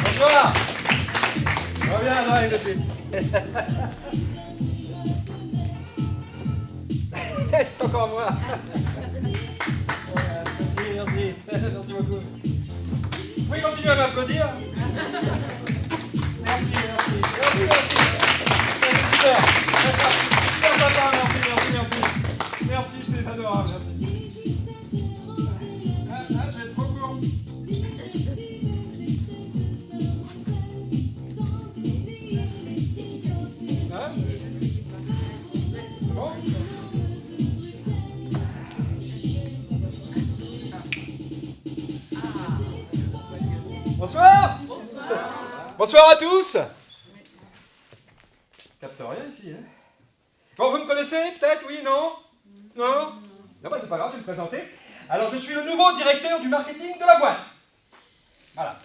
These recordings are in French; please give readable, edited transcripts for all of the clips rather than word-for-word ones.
Bonsoir. Reviens, non, de suite. C'est encore moi. Merci, merci beaucoup. Vous pouvez continuer à m'applaudir. Merci. C'est super. Super sympa, merci. Merci, c'est adorable. Je vais être trop court. Bon. Bonsoir. Bonsoir à tous. Capte rien ici, hein. Bon, vous me connaissez peut-être, oui, non? Non? Non, bah c'est pas grave, je vais me présenter. Alors, je suis le nouveau directeur du marketing de la boîte. Voilà.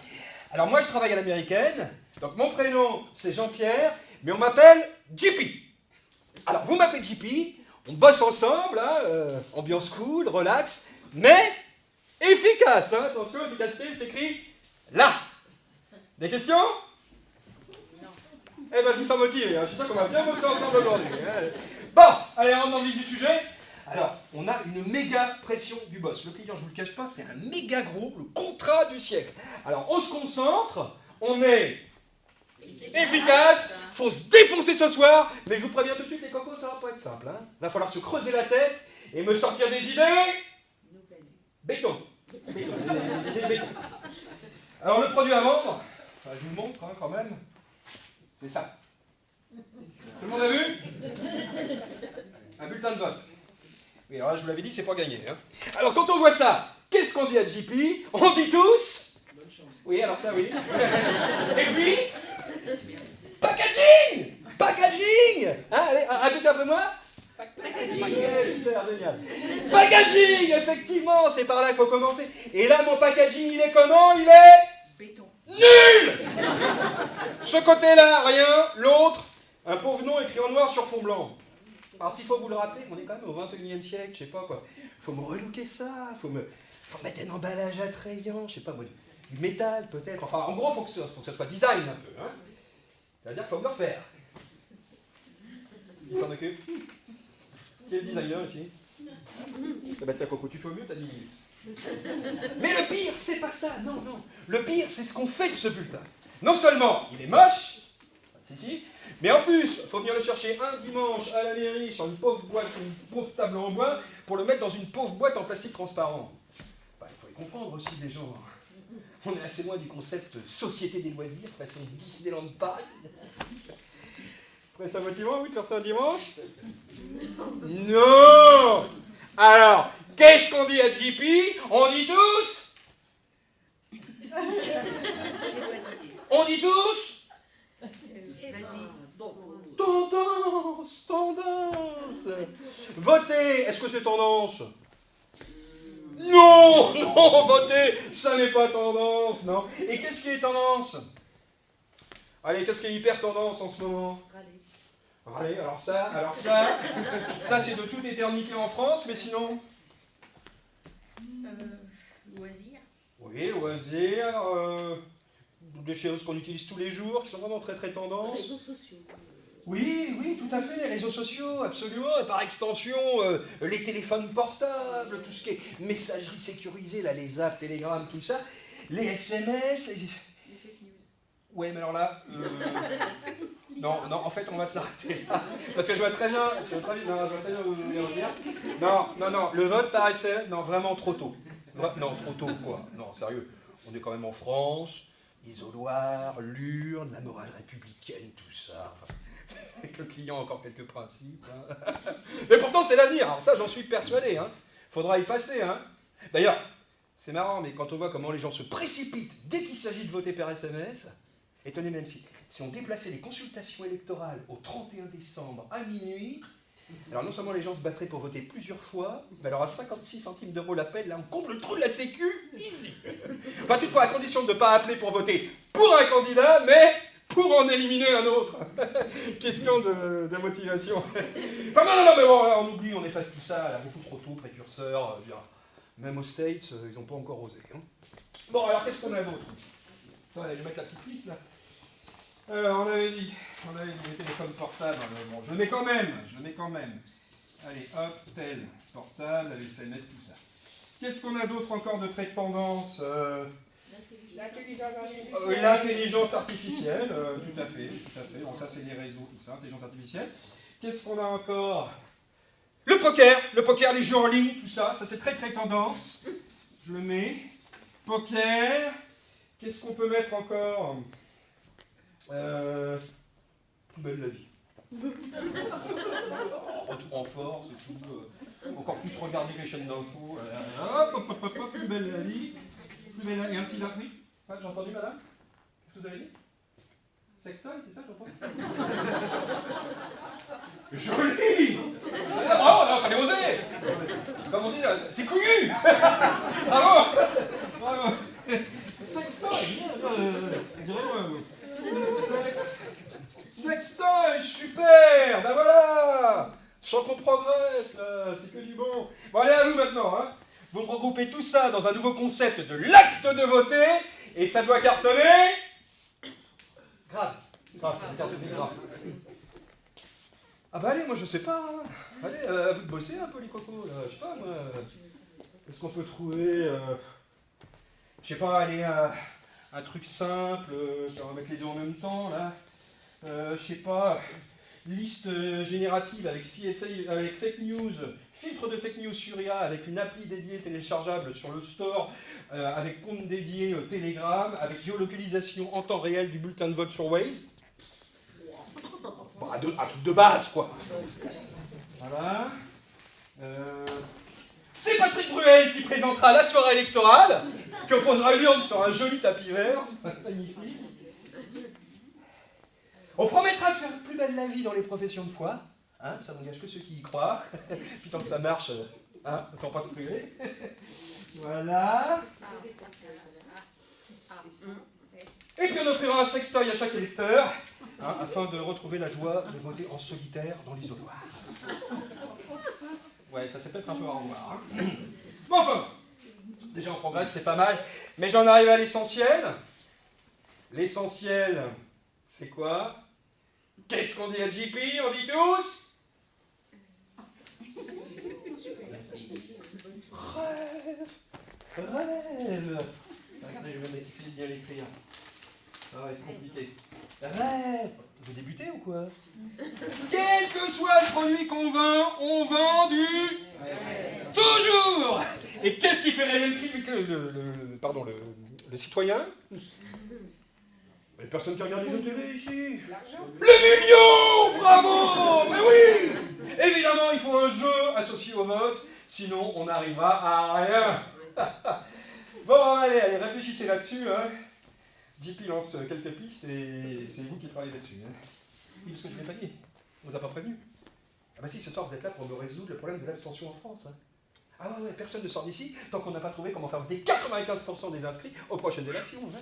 Alors, moi, je travaille à l'américaine. Donc, mon prénom, c'est Jean-Pierre, mais on m'appelle JP. Alors, vous m'appelez JP, on bosse ensemble, hein, ambiance cool, relax, mais efficace, hein. Attention, efficacité, c'est écrit là. Des questions? Non. Eh ben, je vous sens motivé, hein. Je suis sûr qu'on va bien bosser ensemble aujourd'hui. Bon, allez, on rentre dans le vif du sujet. Alors, on a une méga pression du boss. Le client, je ne vous le cache pas, c'est un méga gros, le contrat du siècle. Alors, on se concentre, on est efficace, faut se défoncer ce soir, mais je vous préviens tout de suite, les cocos, ça va pas être simple. Hein. Va falloir se creuser la tête et me sortir des idées. Béton. Des idées béton. Alors, le produit à vendre, enfin, je vous le montre hein, quand même, c'est ça. Tout le monde a vu? Un bulletin de vote. Oui, alors là, je vous l'avais dit, c'est pas gagné. Hein. Alors, quand on voit ça, qu'est-ce qu'on dit à JP? On dit tous... Bonne chance. Oui, alors ça, oui. Et puis... Packaging! Packaging! Hein, allez, répétez après moi. Packaging. Super, génial. Packaging, effectivement, c'est par là qu'il faut commencer. Et là, mon packaging, il est comment? Il est... Béton. Nul! Ce côté-là, rien. L'autre, un pauvre nom écrit en noir sur fond blanc. Alors s'il faut vous le rappeler, on est quand même au 21e siècle, je sais pas quoi. Faut me relooker ça, faut mettre un emballage attrayant, je sais pas, du métal peut-être. Enfin, en gros, faut que ça soit design un peu. Hein. Ça veut dire qu'il faut me le refaire. Qui s'en occupe? Qui est le designer ici? Ah bah tiens Coco, tu fais au mieux, t'as 10 minutes. Mais le pire, c'est pas ça, non. Le pire, c'est ce qu'on fait de ce bulletin. Non seulement il est moche, si, mais en plus, il faut venir le chercher un dimanche à la mairie sur une pauvre boîte, une pauvre table en bois, pour le mettre dans une pauvre boîte en plastique transparent. Bah, il faut y comprendre aussi les gens. On est assez loin du concept société des loisirs, façon Disneyland Paris. Après, ça motivant, oui, de faire ça un dimanche? Non. Alors, qu'est-ce qu'on dit à JP? On dit tous? On dit tous? Tendance. Voter, est-ce que c'est tendance? Non, voter, ça n'est pas tendance, non. Et qu'est-ce qui est tendance? Allez, qu'est-ce qui est hyper tendance en ce moment? Râler, alors ça, ça c'est de toute éternité en France, mais sinon? Loisirs. Oui, loisirs, des choses qu'on utilise tous les jours, qui sont vraiment très très tendance. Les réseaux sociaux. Oui, tout à fait, les réseaux sociaux, absolument, et par extension, les téléphones portables, tout ce qui est messagerie sécurisée, là, les apps, Telegram, tout ça, les SMS, les fake news. Ouais, mais alors là, non, en fait, on va s'arrêter là, parce que je vois très bien, vous dire. Non, le vote paraissait, non, vraiment trop tôt. Non, trop tôt, quoi. Non, sérieux, on est quand même en France, isoloir, l'urne, la morale républicaine, tout ça, enfin... Avec le client, encore quelques principes. Hein. Mais pourtant, c'est l'avenir. Alors ça, j'en suis persuadé. Hein. Faudra y passer. Hein. D'ailleurs, c'est marrant, mais quand on voit comment les gens se précipitent dès qu'il s'agit de voter par SMS, étonnez même si on déplaçait les consultations électorales au 31 décembre à minuit, alors non seulement les gens se battraient pour voter plusieurs fois, mais alors à 56 centimes d'euros l'appel, là, on comble le trou de la Sécu, easy. Enfin, toutefois, à condition de ne pas appeler pour voter pour un candidat, mais pour en éliminer un autre. Question de motivation. Enfin non, mais bon, on oublie, on efface tout ça, là, beaucoup trop tôt, précurseurs, je veux dire, même aux States, ils n'ont pas encore osé. Hein. Bon, alors qu'est-ce qu'on a d'autre? Attends, je vais mettre la petite liste là. On avait dit les téléphones portables, bon, je le mets quand même. Allez, hop, tel, portable, les SMS, tout ça. Qu'est-ce qu'on a d'autre encore de très tendance? L'intelligence artificielle, tout à fait. Bon, ça c'est les réseaux, tout ça, intelligence artificielle. Qu'est-ce qu'on a encore? Le poker, les jeux en ligne, tout ça, ça c'est très très tendance. Je le mets. Poker. Qu'est-ce qu'on peut mettre encore? Plus belle la vie. Retour en force et tout. Encore plus regarder les chaînes d'infos. Hop, plus belle la vie. Plus belle la vie. Et un petit là, oui. J'ai entendu, madame? Qu'est-ce que vous avez dit? Sextoy, c'est ça, j'entends? Joli! Bravo, il fallait oser! Comme on dit, c'est couillu! Bravo! Sextoy, bien, dirais-moi. Sextoy, super! Ben voilà! Je sens qu'on progresse, c'est que du bon. Bon, allez, à vous maintenant, hein. Vous regroupez tout ça dans un nouveau concept de l'acte de voter, et ça doit cartonner. Grave, cartonner grave. Ah bah allez, moi je sais pas, hein. Allez, à vous de bosser un peu les cocos, là. Je sais pas, moi. Est-ce qu'on peut trouver, je sais pas, allez, un truc simple, on va mettre les deux en même temps, là. Je sais pas, liste générative avec fake news, filtre de fake news sur IA, avec une appli dédiée téléchargeable sur le store, avec compte dédié Telegram, avec géolocalisation en temps réel du bulletin de vote sur Waze. Bon, un truc de base, quoi. Voilà. C'est Patrick Bruel qui présentera la soirée électorale, qui opposera une urne sur un joli tapis vert. Magnifique. On promettra de faire plus belle la vie dans les professions de foi. Hein, ça n'engage que ceux qui y croient. Puis tant que ça marche, hein, autant pas se priver. Voilà. Et puis on offrira un sextoy à chaque électeur, hein, afin de retrouver la joie de voter en solitaire dans l'isoloir. Ouais, ça c'est peut-être un peu au revoir. Hein. Bon, enfin, déjà on progresse, c'est pas mal. Mais j'en arrive à l'essentiel. L'essentiel, c'est quoi? Qu'est-ce qu'on dit à JP? On dit tous? Rêve. Regardez, je vais essayer de bien l'écrire. Ça va être compliqué. Rêve. Vous débutez ou quoi? Quel que soit le produit qu'on vend, on vend du... Toujours. Et qu'est-ce qui fait rêver le citoyen? Les personnes qui regardent les jeux TV ici. L'argent. Le million! Bravo! Mais oui! Évidemment, il faut un jeu associé au vote, sinon on n'arrivera à rien. Bon, allez, réfléchissez là-dessus. Hein. JP lance quelques pistes et c'est vous qui travaillez là-dessus. Hein. Oui, parce que je ne l'ai pas dit. On ne vous a pas prévenu. Ah bah si, ce soir vous êtes là pour me résoudre le problème de l'abstention en France. Hein. Ah ouais, personne ne sort d'ici tant qu'on n'a pas trouvé comment faire voter 95% des inscrits aux prochaines élections. Hein.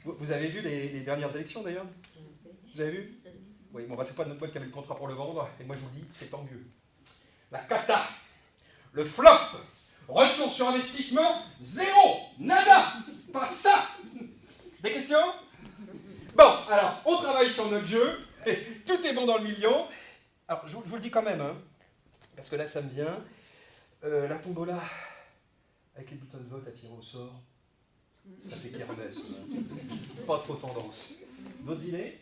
Vous avez vu les dernières élections d'ailleurs? Vous avez vu? Oui, bon, bah, c'est pas notre boîte qui avait le contrat pour le vendre, et moi je vous le dis, c'est tant mieux. La cata, le flop, retour sur investissement, zéro, nada, pas ça. Des questions? Bon, alors, on travaille sur notre jeu, tout est bon dans le million. Alors, je vous le dis quand même, hein, parce que là ça me vient, la tombola, avec les bulletins de vote à tirer au sort, ça fait kermesse, pas trop tendance. D'autres idées?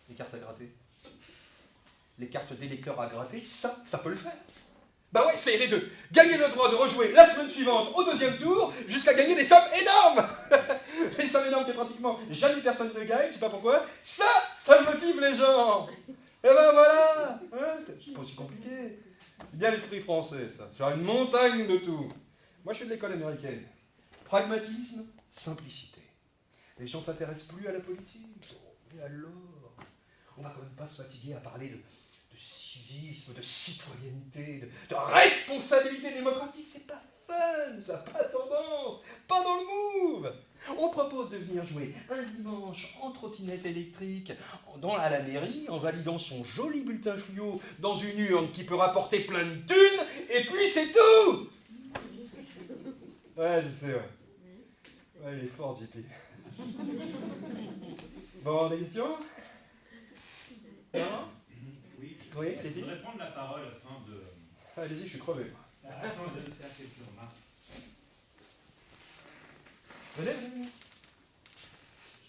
Les cartes à gratter. Les cartes d'électeurs à gratter, ça peut le faire. Bah ouais, c'est les deux. Gagner le droit de rejouer la semaine suivante au deuxième tour, jusqu'à gagner des sommes énormes. Les sommes énormes que pratiquement jamais personne ne gagne, je sais pas pourquoi. Ça motive les gens. Et ben voilà, hein, c'est pas aussi compliqué. C'est bien l'esprit français, ça. C'est faire une montagne de tout. Moi, je suis de l'école américaine. Pragmatisme, simplicité. Les gens ne s'intéressent plus à la politique. Et alors, on va quand même pas se fatiguer à parler de civisme, de citoyenneté, de responsabilité démocratique. C'est pas fun, ça, pas tendance, pas dans le move. On propose de venir jouer un dimanche en trottinette électrique à la mairie en validant son joli bulletin fluo dans une urne qui peut rapporter plein de thunes, et puis c'est tout. Ouais, je sais, ouais. Ouais, il est fort, JP. Bon, des questions? Non? Oui, Oui, je allez-y. voudrais prendre la parole afin de Allez-y, je suis crevé. faire quelques remarques. Venez, venez.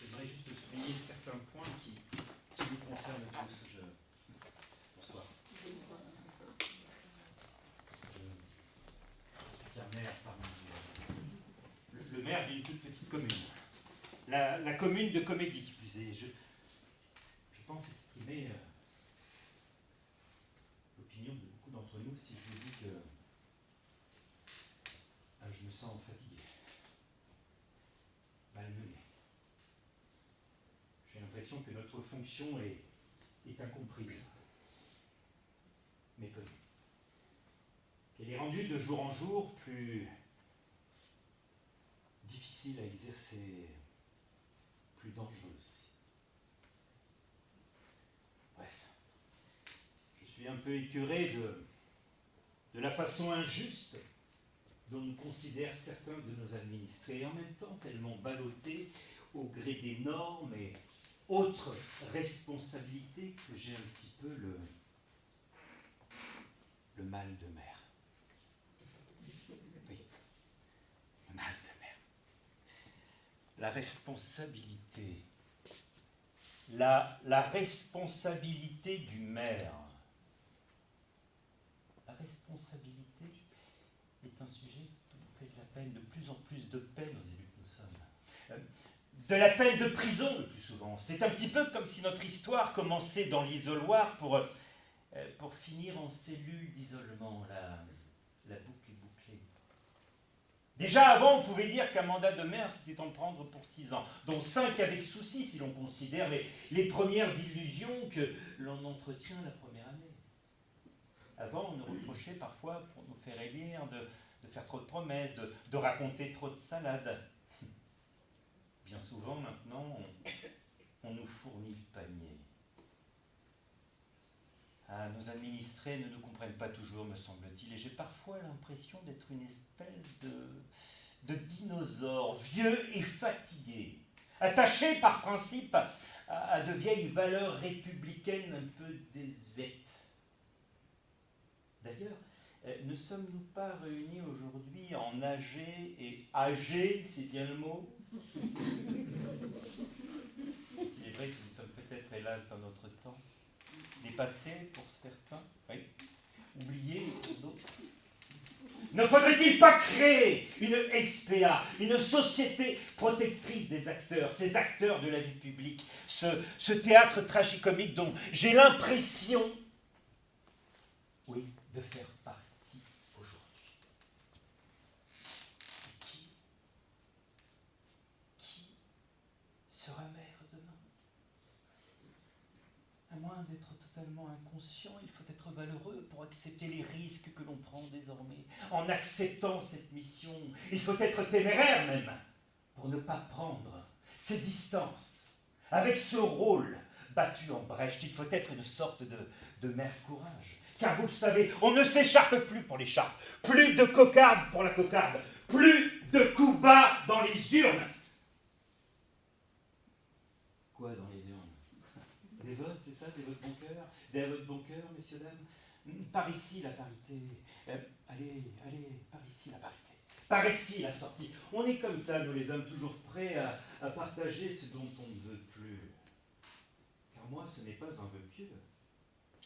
J'aimerais juste souligner certains points qui nous concernent tous. Bonsoir. Je suis qu'un maire parmi le maire d'une toute petite commune. La commune de Comédie qui plus est. Je pense exprimer l'opinion de beaucoup d'entre nous si je vous dis que je me sens fatigué, malmené. J'ai l'impression que notre fonction est incomprise, méconnue. Qu'elle est rendue de jour en jour plus difficile à exercer, plus dangereuse aussi. Bref, je suis un peu écœuré de la façon injuste dont nous considèrent certains de nos administrés, et en même temps tellement ballottés au gré des normes et autres responsabilités que j'ai un petit peu le mal de mer. Oui, le mal de mer. La responsabilité. La responsabilité du maire. La responsabilité est un sujet qui nous fait de la peine, de plus en plus de peine aux élus que nous sommes. De la peine de prison le plus souvent. C'est un petit peu comme si notre histoire commençait dans l'isoloir pour finir en cellule d'isolement. La boucle est bouclée. Déjà avant, on pouvait dire qu'un mandat de maire, c'était en prendre pour 6 ans, dont 5 avec souci si l'on considère les premières illusions que l'on entretient la première année. Avant, on nous reprochait parfois, pour nous faire élire, de faire trop de promesses, de raconter trop de salades. Bien souvent, maintenant, on nous fournit le panier. Ah, nos administrés ne nous comprennent pas toujours, me semble-t-il, et j'ai parfois l'impression d'être une espèce de dinosaure, vieux et fatigué, attaché par principe à de vieilles valeurs républicaines un peu désuètes. D'ailleurs, ne sommes-nous pas réunis aujourd'hui en âgés et âgés, c'est bien le mot? Il est vrai que nous sommes peut-être, hélas, dans notre temps, dépassés pour certains, oui, oubliés pour d'autres. Ne faudrait-il pas créer une SPA, une société protectrice des acteurs, ces acteurs de la vie publique, ce théâtre tragicomique dont j'ai l'impression, oui, de faire partie aujourd'hui. Qui sera maire demain? À moins d'être totalement inconscient, il faut être valeureux pour accepter les risques que l'on prend désormais. En acceptant cette mission, il faut être téméraire même pour ne pas prendre ces distances. Avec ce rôle battu en brèche, il faut être une sorte de mère courage. Car vous le savez, on ne s'écharpe plus pour l'écharpe, plus de cocarde pour la cocarde, plus de coups bas dans les urnes. Quoi dans les urnes? Des votes, c'est ça? Des votes bon cœur? Des votes bon cœur, messieurs, dames? Par ici, la parité. Allez, par ici, la parité. Par ici, la sortie. On est comme ça, nous les hommes, toujours prêts à partager ce dont on ne veut plus. Car moi, ce n'est pas un vœu pieux.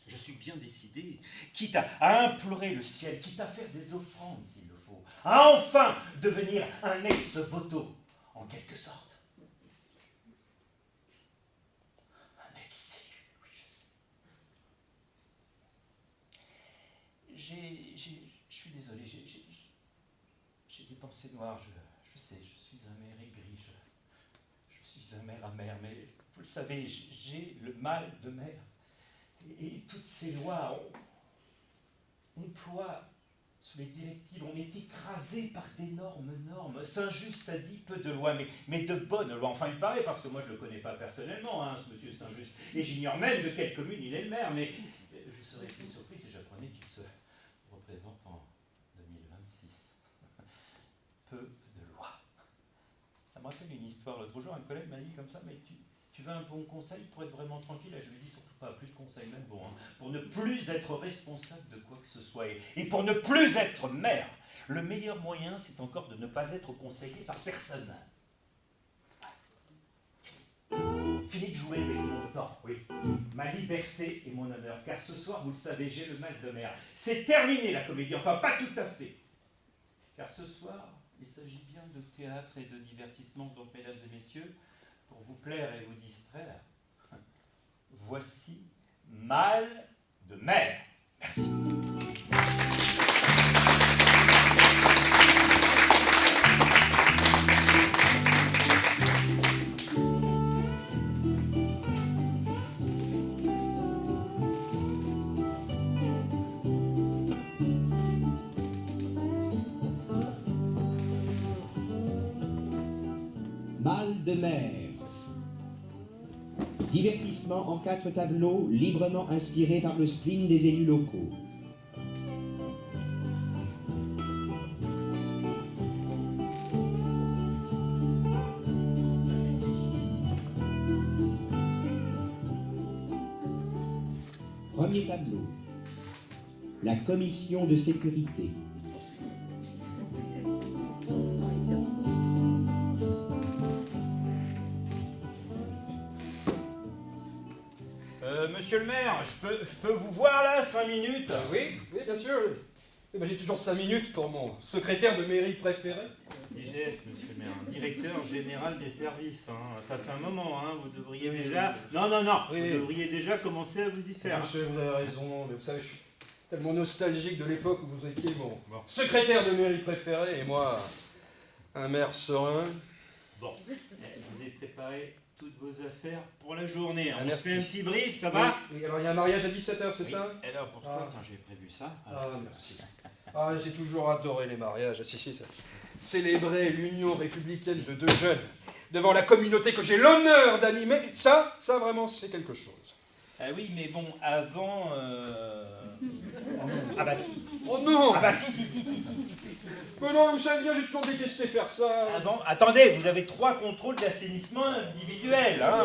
Je suis bien décidé, quitte à implorer le ciel, quitte à faire des offrandes s'il le faut, à enfin devenir un ex-voto, en quelque sorte. Je suis désolé, j'ai des pensées noires, je sais, je suis un maire aigri, je suis un maire amer, mais vous le savez, j'ai le mal de mer. Et toutes ces lois emploient Sous les directives, on est écrasé par d'énormes normes. Saint-Just a dit peu de lois, mais de bonnes lois. Enfin, il paraît, parce que moi je ne le connais pas personnellement, hein, ce monsieur Saint-Just. Et j'ignore même de quelle commune il est le maire, mais je serais plus surpris si j'apprenais qu'il se représente en 2026. Peu de lois. Ça me rappelle une histoire. L'autre jour, un collègue m'a dit comme ça, mais tu veux un bon conseil pour être vraiment tranquille? Je lui dis surtout pas plus de conseils, même bon, hein, pour ne plus être responsable de quoi que ce soit et pour ne plus être maire. Le meilleur moyen, c'est encore de ne pas être conseillé par personne. Fini de jouer avec mon temps, oui. Ma liberté et mon honneur, car ce soir, vous le savez, j'ai le mal de mer. C'est terminé la comédie, enfin pas tout à fait. Car ce soir, il s'agit bien de théâtre et de divertissement, donc mesdames et messieurs, pour vous plaire et vous distraire, voici Mal de mer. Merci. Mal de mer. Divertissement en 4 tableaux, librement inspiré par le spleen des élus locaux. Premier tableau. La commission de sécurité. Monsieur le maire, je peux vous voir là, 5 minutes? Oui, bien sûr. Eh ben, j'ai toujours 5 minutes pour mon secrétaire de mairie préféré. DGS, monsieur le maire, directeur général des services. Hein. Ça fait un moment, hein. Vous devriez déjà... Non, Oui. Vous devriez déjà commencer à vous y faire. Je sais, vous avez raison, mais vous savez, je suis tellement nostalgique de l'époque où vous étiez mon secrétaire de mairie préféré et moi, un maire serein. Bon, je vous ai préparé toutes vos affaires pour la journée. On se merci. fait un petit brief, ça va? Oui, alors il y a un mariage à 17h, c'est ça? Alors pour ça, tiens, j'ai prévu ça. Ah, merci. Ah, j'ai toujours adoré les mariages. Ah, si, ça. Célébrer l'union républicaine de deux jeunes devant la communauté que j'ai l'honneur d'animer, ça vraiment, c'est quelque chose. Ah oui, mais bon, avant... Ah bah si. Oh non! Ah bah si. Mais non, vous savez bien, j'ai toujours détesté faire ça. Avant, attendez, vous avez 3 contrôles d'assainissement individuels. Hein.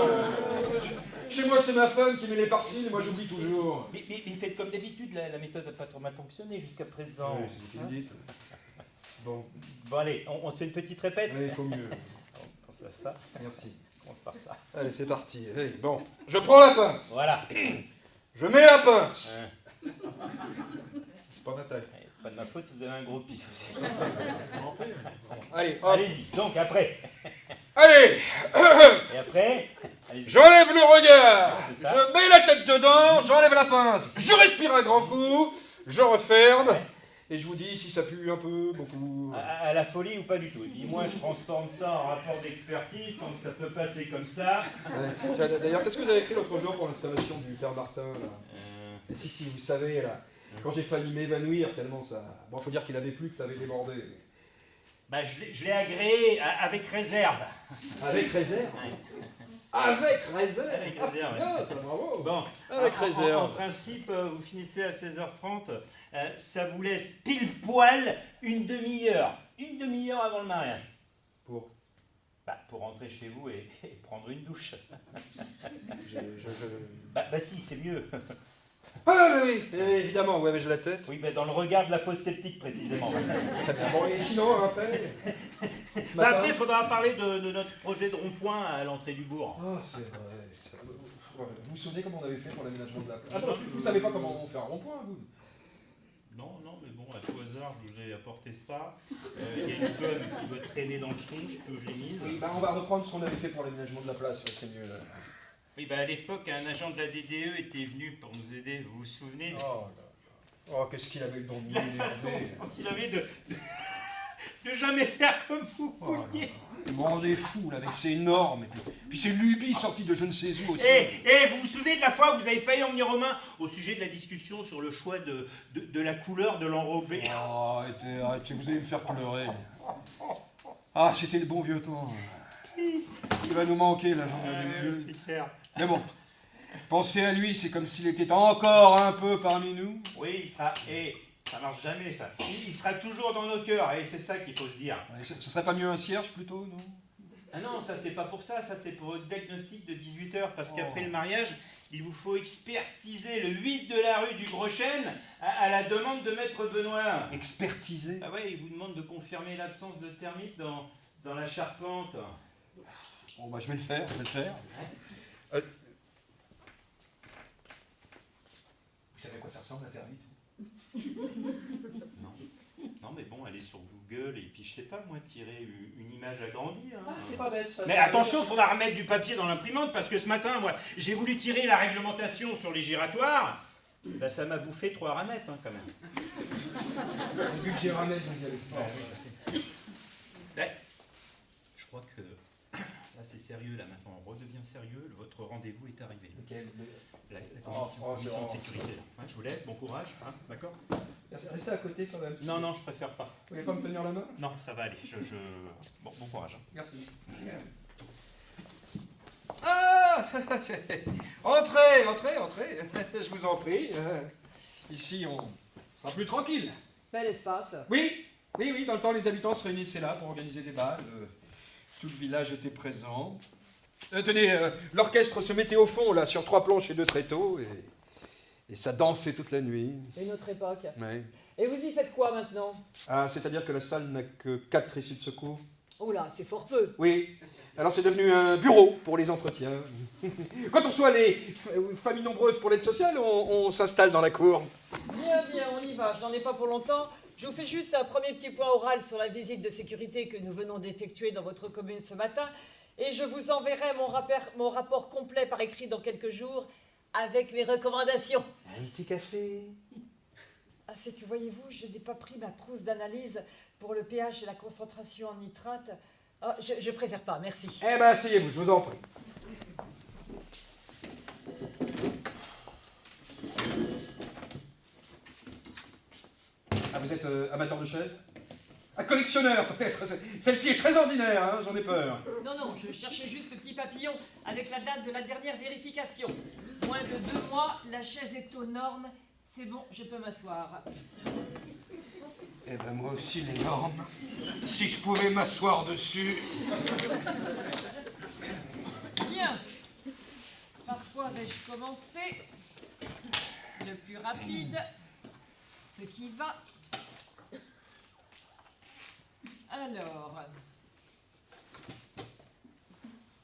Chez moi, c'est ma femme qui met les parcelles, moi j'oublie toujours. Mais faites comme d'habitude, la méthode n'a pas trop mal fonctionné jusqu'à présent. Oui, c'est ce que vous dites. Bon, allez, on se fait une petite répète. il faut mieux. On pense à ça. Merci. On commence par ça. Allez, c'est parti. Allez, bon, je prends la pince. Voilà. Je mets la pince. C'est pas ma taille. C'est pas de ma faute si vous avez un gros pif aussi. Allez, hop. Allez-y, donc après. Allez, Et après, allez-y. j'enlève le regard. C'est ça. Je mets la tête dedans, j'enlève la pince. Je respire un grand coup, je referme. Et je vous dis si ça pue un peu, beaucoup. À la folie ou pas du tout. Et puis moi, je transforme ça en rapport d'expertise, donc ça peut passer comme ça. Ouais. Tiens, d'ailleurs, qu'est-ce que vous avez écrit l'autre jour pour l'installation du Père Martin là? Si, vous savez, là, quand j'ai failli m'évanouir tellement ça... Bon, faut dire qu'il avait plu, que ça avait débordé. Bah, je l'ai agréé avec réserve. Avec réserve? Ouais. Avec réserve? Avec réserve, Ah, ça, bravo. Bon, Avec réserve. En principe, vous finissez à 16h30, ça vous laisse pile poil une demi-heure. Une demi-heure avant le mariage. Pour Pour rentrer chez vous et prendre une douche. je... Bah si, c'est mieux. Ah oui, évidemment, ouais, mais j'ai la tête. Oui, dans le regard de la fosse septique, précisément. Très bien. Bon, et sinon, un rappel Après, il faudra parler de notre projet de rond-point à l'entrée du bourg. Oh, c'est vrai. Vous vous souvenez comment on avait fait pour l'aménagement de la place? Ah non, vous savez pas comment on fait un rond-point, vous? Non, mais bon, à tout hasard, je vous ai apporté ça. Il y a une gomme qui veut traîner dans le fond, je l'ai mise. Oui, on va reprendre ce qu'on avait fait pour l'aménagement de la place, c'est mieux. Là. Oui, à l'époque, un agent de la DDE était venu pour nous aider, vous vous souvenez? Oh, qu'est-ce qu'il avait le don de La façon dont il avait de jamais faire comme vous vouliez. Vous me rendez fou, là, avec ces normes, et puis ces lubies sorties de je ne sais où aussi. Vous vous souvenez de la fois où vous avez failli en venir aux mains au sujet de la discussion sur le choix de la couleur de l'enrobé? Oh, arrêtez, vous allez me faire pleurer. Ah, c'était le bon vieux temps. Il va nous manquer, la journée du vieux. C'est clair. Mais bon, pensez à lui, c'est comme s'il était encore un peu parmi nous. Oui, il sera... ça marche jamais, ça. Il sera toujours dans nos cœurs, et c'est ça qu'il faut se dire. Ouais, ce serait pas mieux un cierge, plutôt, non? Ah non, ça c'est pas pour ça c'est pour votre diagnostic de 18 heures, parce qu'après le mariage, il vous faut expertiser le 8 de la rue du Gros Chêne à la demande de Maître Benoît. Expertiser? Ah ouais, il vous demande de confirmer l'absence de termites dans la charpente. Bon, bah, je vais le faire. Vous savez à quoi ça ressemble, la termite? Non, mais bon, allez sur Google et puis je sais pas, moi, tirer une image agrandie. Hein. Ah, c'est pas bête, ça. Mais attention, il faudra remettre du papier dans l'imprimante parce que ce matin, moi, j'ai voulu tirer la réglementation sur les giratoires. Bah, ça m'a bouffé 3 ramettes, hein, quand même. Vu que j'ai ramé, vous y allez fort. Je crois que là, c'est sérieux, là, maintenant. On redevient sérieux. Votre rendez-vous est arrivé. Lequel? La commission de sécurité. Là. Ouais, je vous laisse, bon courage, hein, d'accord? Restez à côté, quand même. Non, je préfère pas. Vous voulez pas me tenir la main? Non, ça va aller. Bon courage. Merci. Ah! Entrez. Je vous en prie. Ici, on sera plus tranquille. Bel espace. Oui, dans le temps, les habitants se réunissaient là pour organiser des bals. Tout le village était présent. Tenez, l'orchestre se mettait au fond, là, sur 3 planches et 2 tréteaux, et ça dansait toute la nuit. Une autre époque. Ouais. Et vous y faites quoi maintenant? Ah, c'est-à-dire que la salle n'a que 4 issues de secours? Oh là, c'est fort peu. Oui. Alors c'est devenu un bureau pour les entretiens. Quand on reçoit les familles nombreuses pour l'aide sociale, on s'installe dans la cour. Bien, on y va. Je n'en ai pas pour longtemps. Je vous fais juste un premier petit point oral sur la visite de sécurité que nous venons d'effectuer dans votre commune ce matin. Et je vous enverrai mon rapport complet par écrit dans quelques jours avec mes recommandations. Un petit café? Ah, c'est que voyez-vous, je n'ai pas pris ma trousse d'analyse pour le pH et la concentration en nitrate. Ah, je préfère pas, merci. Eh ben, asseyez-vous, je vous en prie. Ah, vous êtes amateur de chaises? Un collectionneur, peut-être. Celle-ci est très ordinaire, hein, j'en ai peur. Non, je cherchais juste le petit papillon avec la date de la dernière vérification. Moins de 2 mois, la chaise est aux normes. C'est bon, je peux m'asseoir. Eh ben, moi aussi, les normes. Si je pouvais m'asseoir dessus. Bien. Par quoi vais-je commencer? Le plus rapide, ce qui va. Alors,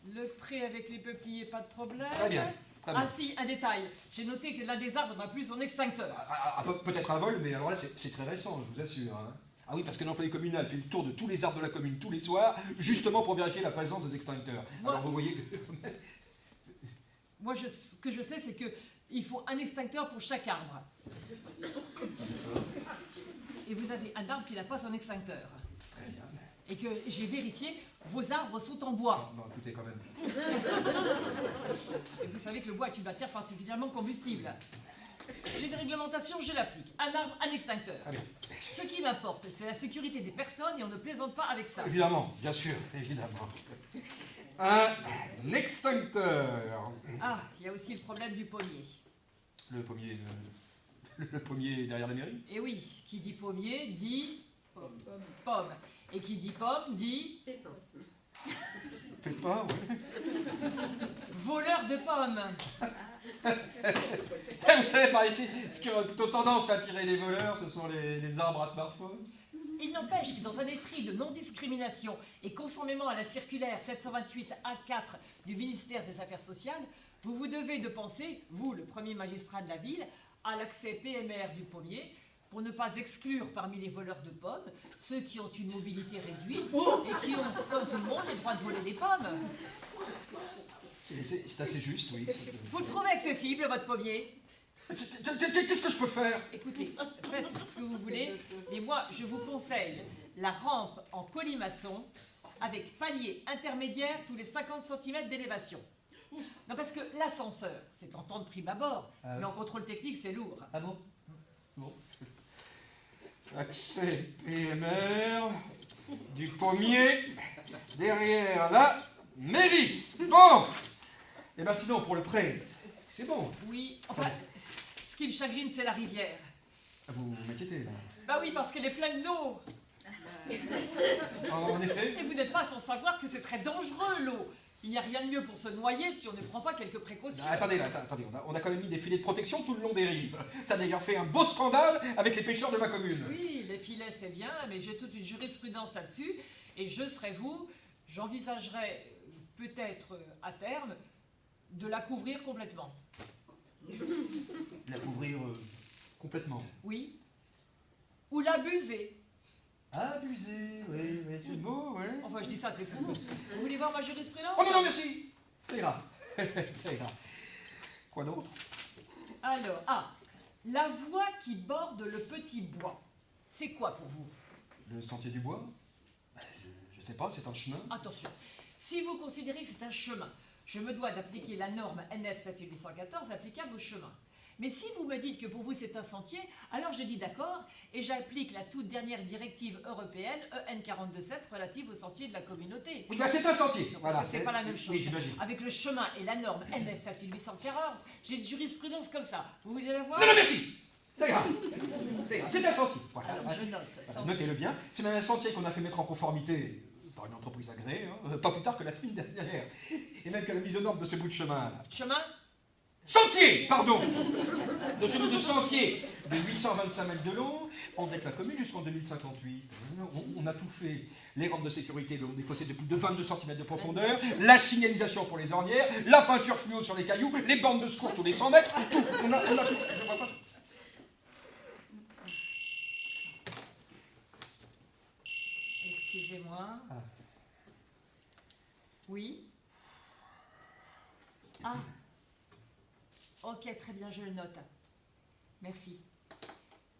le pré avec les peupliers, pas de problème. Très bien. Ah si, un détail. J'ai noté que l'un des arbres n'a plus son extincteur. Peut-être un vol, mais alors là, c'est très récent, je vous assure. Hein. Ah oui, parce que l'employé communal fait le tour de tous les arbres de la commune tous les soirs, justement pour vérifier la présence des extincteurs. Alors vous voyez que... Moi, ce que je sais, c'est qu'il faut un extincteur pour chaque arbre. Et vous avez un arbre qui n'a pas son extincteur. Très bien. Et que j'ai vérifié, vos arbres sont en bois. Non, écoutez quand même. Et vous savez que le bois est une matière particulièrement combustible. J'ai des réglementations, je l'applique. Un arbre, un extincteur. Ah bien. Ce qui m'importe, c'est la sécurité des personnes et on ne plaisante pas avec ça. Évidemment, bien sûr, évidemment. Un extincteur. Ah, il y a aussi le problème du pommier. Le pommier derrière la mairie? Et oui, qui dit pommier dit pomme. Et qui dit pomme dit Pépin, oui. voleur de pommes. Vous savez, par ici, ce qui aurait plutôt tendance à attirer les voleurs, ce sont les arbres à smartphone. Il n'empêche que dans un esprit de non-discrimination et conformément à la circulaire 728A4 du ministère des Affaires sociales, vous devez de penser, vous, le premier magistrat de la ville, à l'accès PMR du pommier, pour ne pas exclure parmi les voleurs de pommes ceux qui ont une mobilité réduite et qui ont, comme tout le monde, le droit de voler des pommes. C'est assez juste, oui. Vous le trouvez accessible, votre pommier? Qu'est-ce que je peux faire? Écoutez, faites ce que vous voulez, mais moi, je vous conseille la rampe en colimaçon avec palier intermédiaire tous les 50 cm d'élévation. Non, parce que l'ascenseur, c'est tentant de prime abord, Ah oui. mais en contrôle technique, c'est lourd. Ah bon? Bon. Accès PMR du pommier derrière la mairie. Bon! Et ben sinon, pour le prêt, c'est bon. Oui, enfin, ce qui me chagrine, c'est la rivière. Ah, vous m'inquiétez, là. Bah oui, parce qu'elle est pleine d'eau. En effet. Et vous n'êtes pas sans savoir que c'est très dangereux, l'eau. Il n'y a rien de mieux pour se noyer si on ne prend pas quelques précautions. Ah, attendez, là, attendez, on a quand même mis des filets de protection tout le long des rives. Ça a d'ailleurs fait un beau scandale avec les pêcheurs de ma commune. Oui, les filets, c'est bien, mais j'ai toute une jurisprudence là-dessus. Et je serais vous, j'envisagerais peut-être à terme de la couvrir complètement. La couvrir complètement. Oui. Ou l'abuser. Abuser, oui, c'est beau, oui. Enfin, je dis ça, c'est pour vous. Vous voulez voir ma jurisprudence? Oh non, non, merci. Ça ira. Ça ira. Quoi d'autre? Alors, la voie qui borde le petit bois. C'est quoi pour vous? Le sentier du bois? Ben, je sais pas, c'est un chemin. Attention, si vous considérez que c'est un chemin, je me dois d'appliquer la norme NF 7814 applicable au chemin. Mais si vous me dites que pour vous c'est un sentier, alors je dis d'accord et j'applique la toute dernière directive européenne EN 427 relative au sentier de la communauté. Oui, ben c'est un sentier. Non, parce Voilà. que c'est pas la même chose. Oui, j'imagine. Avec le chemin et la norme NF 7840, j'ai une jurisprudence comme ça. Vous voulez la voir? Non, non, merci. Ça ira. Ça ira. C'est un sentier. Voilà. Alors je note. Voilà, notez-le bien. C'est même un sentier qu'on a fait mettre en conformité par une entreprise agréée, hein, pas plus tard que la semaine dernière. Et même que la mise aux normes de ce bout de chemin. Là. Chemin? Sentier, pardon. De ce bout de sentier de 825 mètres de long, on avec la commune jusqu'en 2058. On a tout fait. Les rampes de sécurité le long des fossés de plus de 22 cm de profondeur, la signalisation pour les ornières, la peinture fluo sur les cailloux, les bandes de secours tous les 100 mètres, tout. On a tout fait. Je vois pas. Excusez-moi. Ah. Oui. Ah. Ok, très bien, je le note. Merci.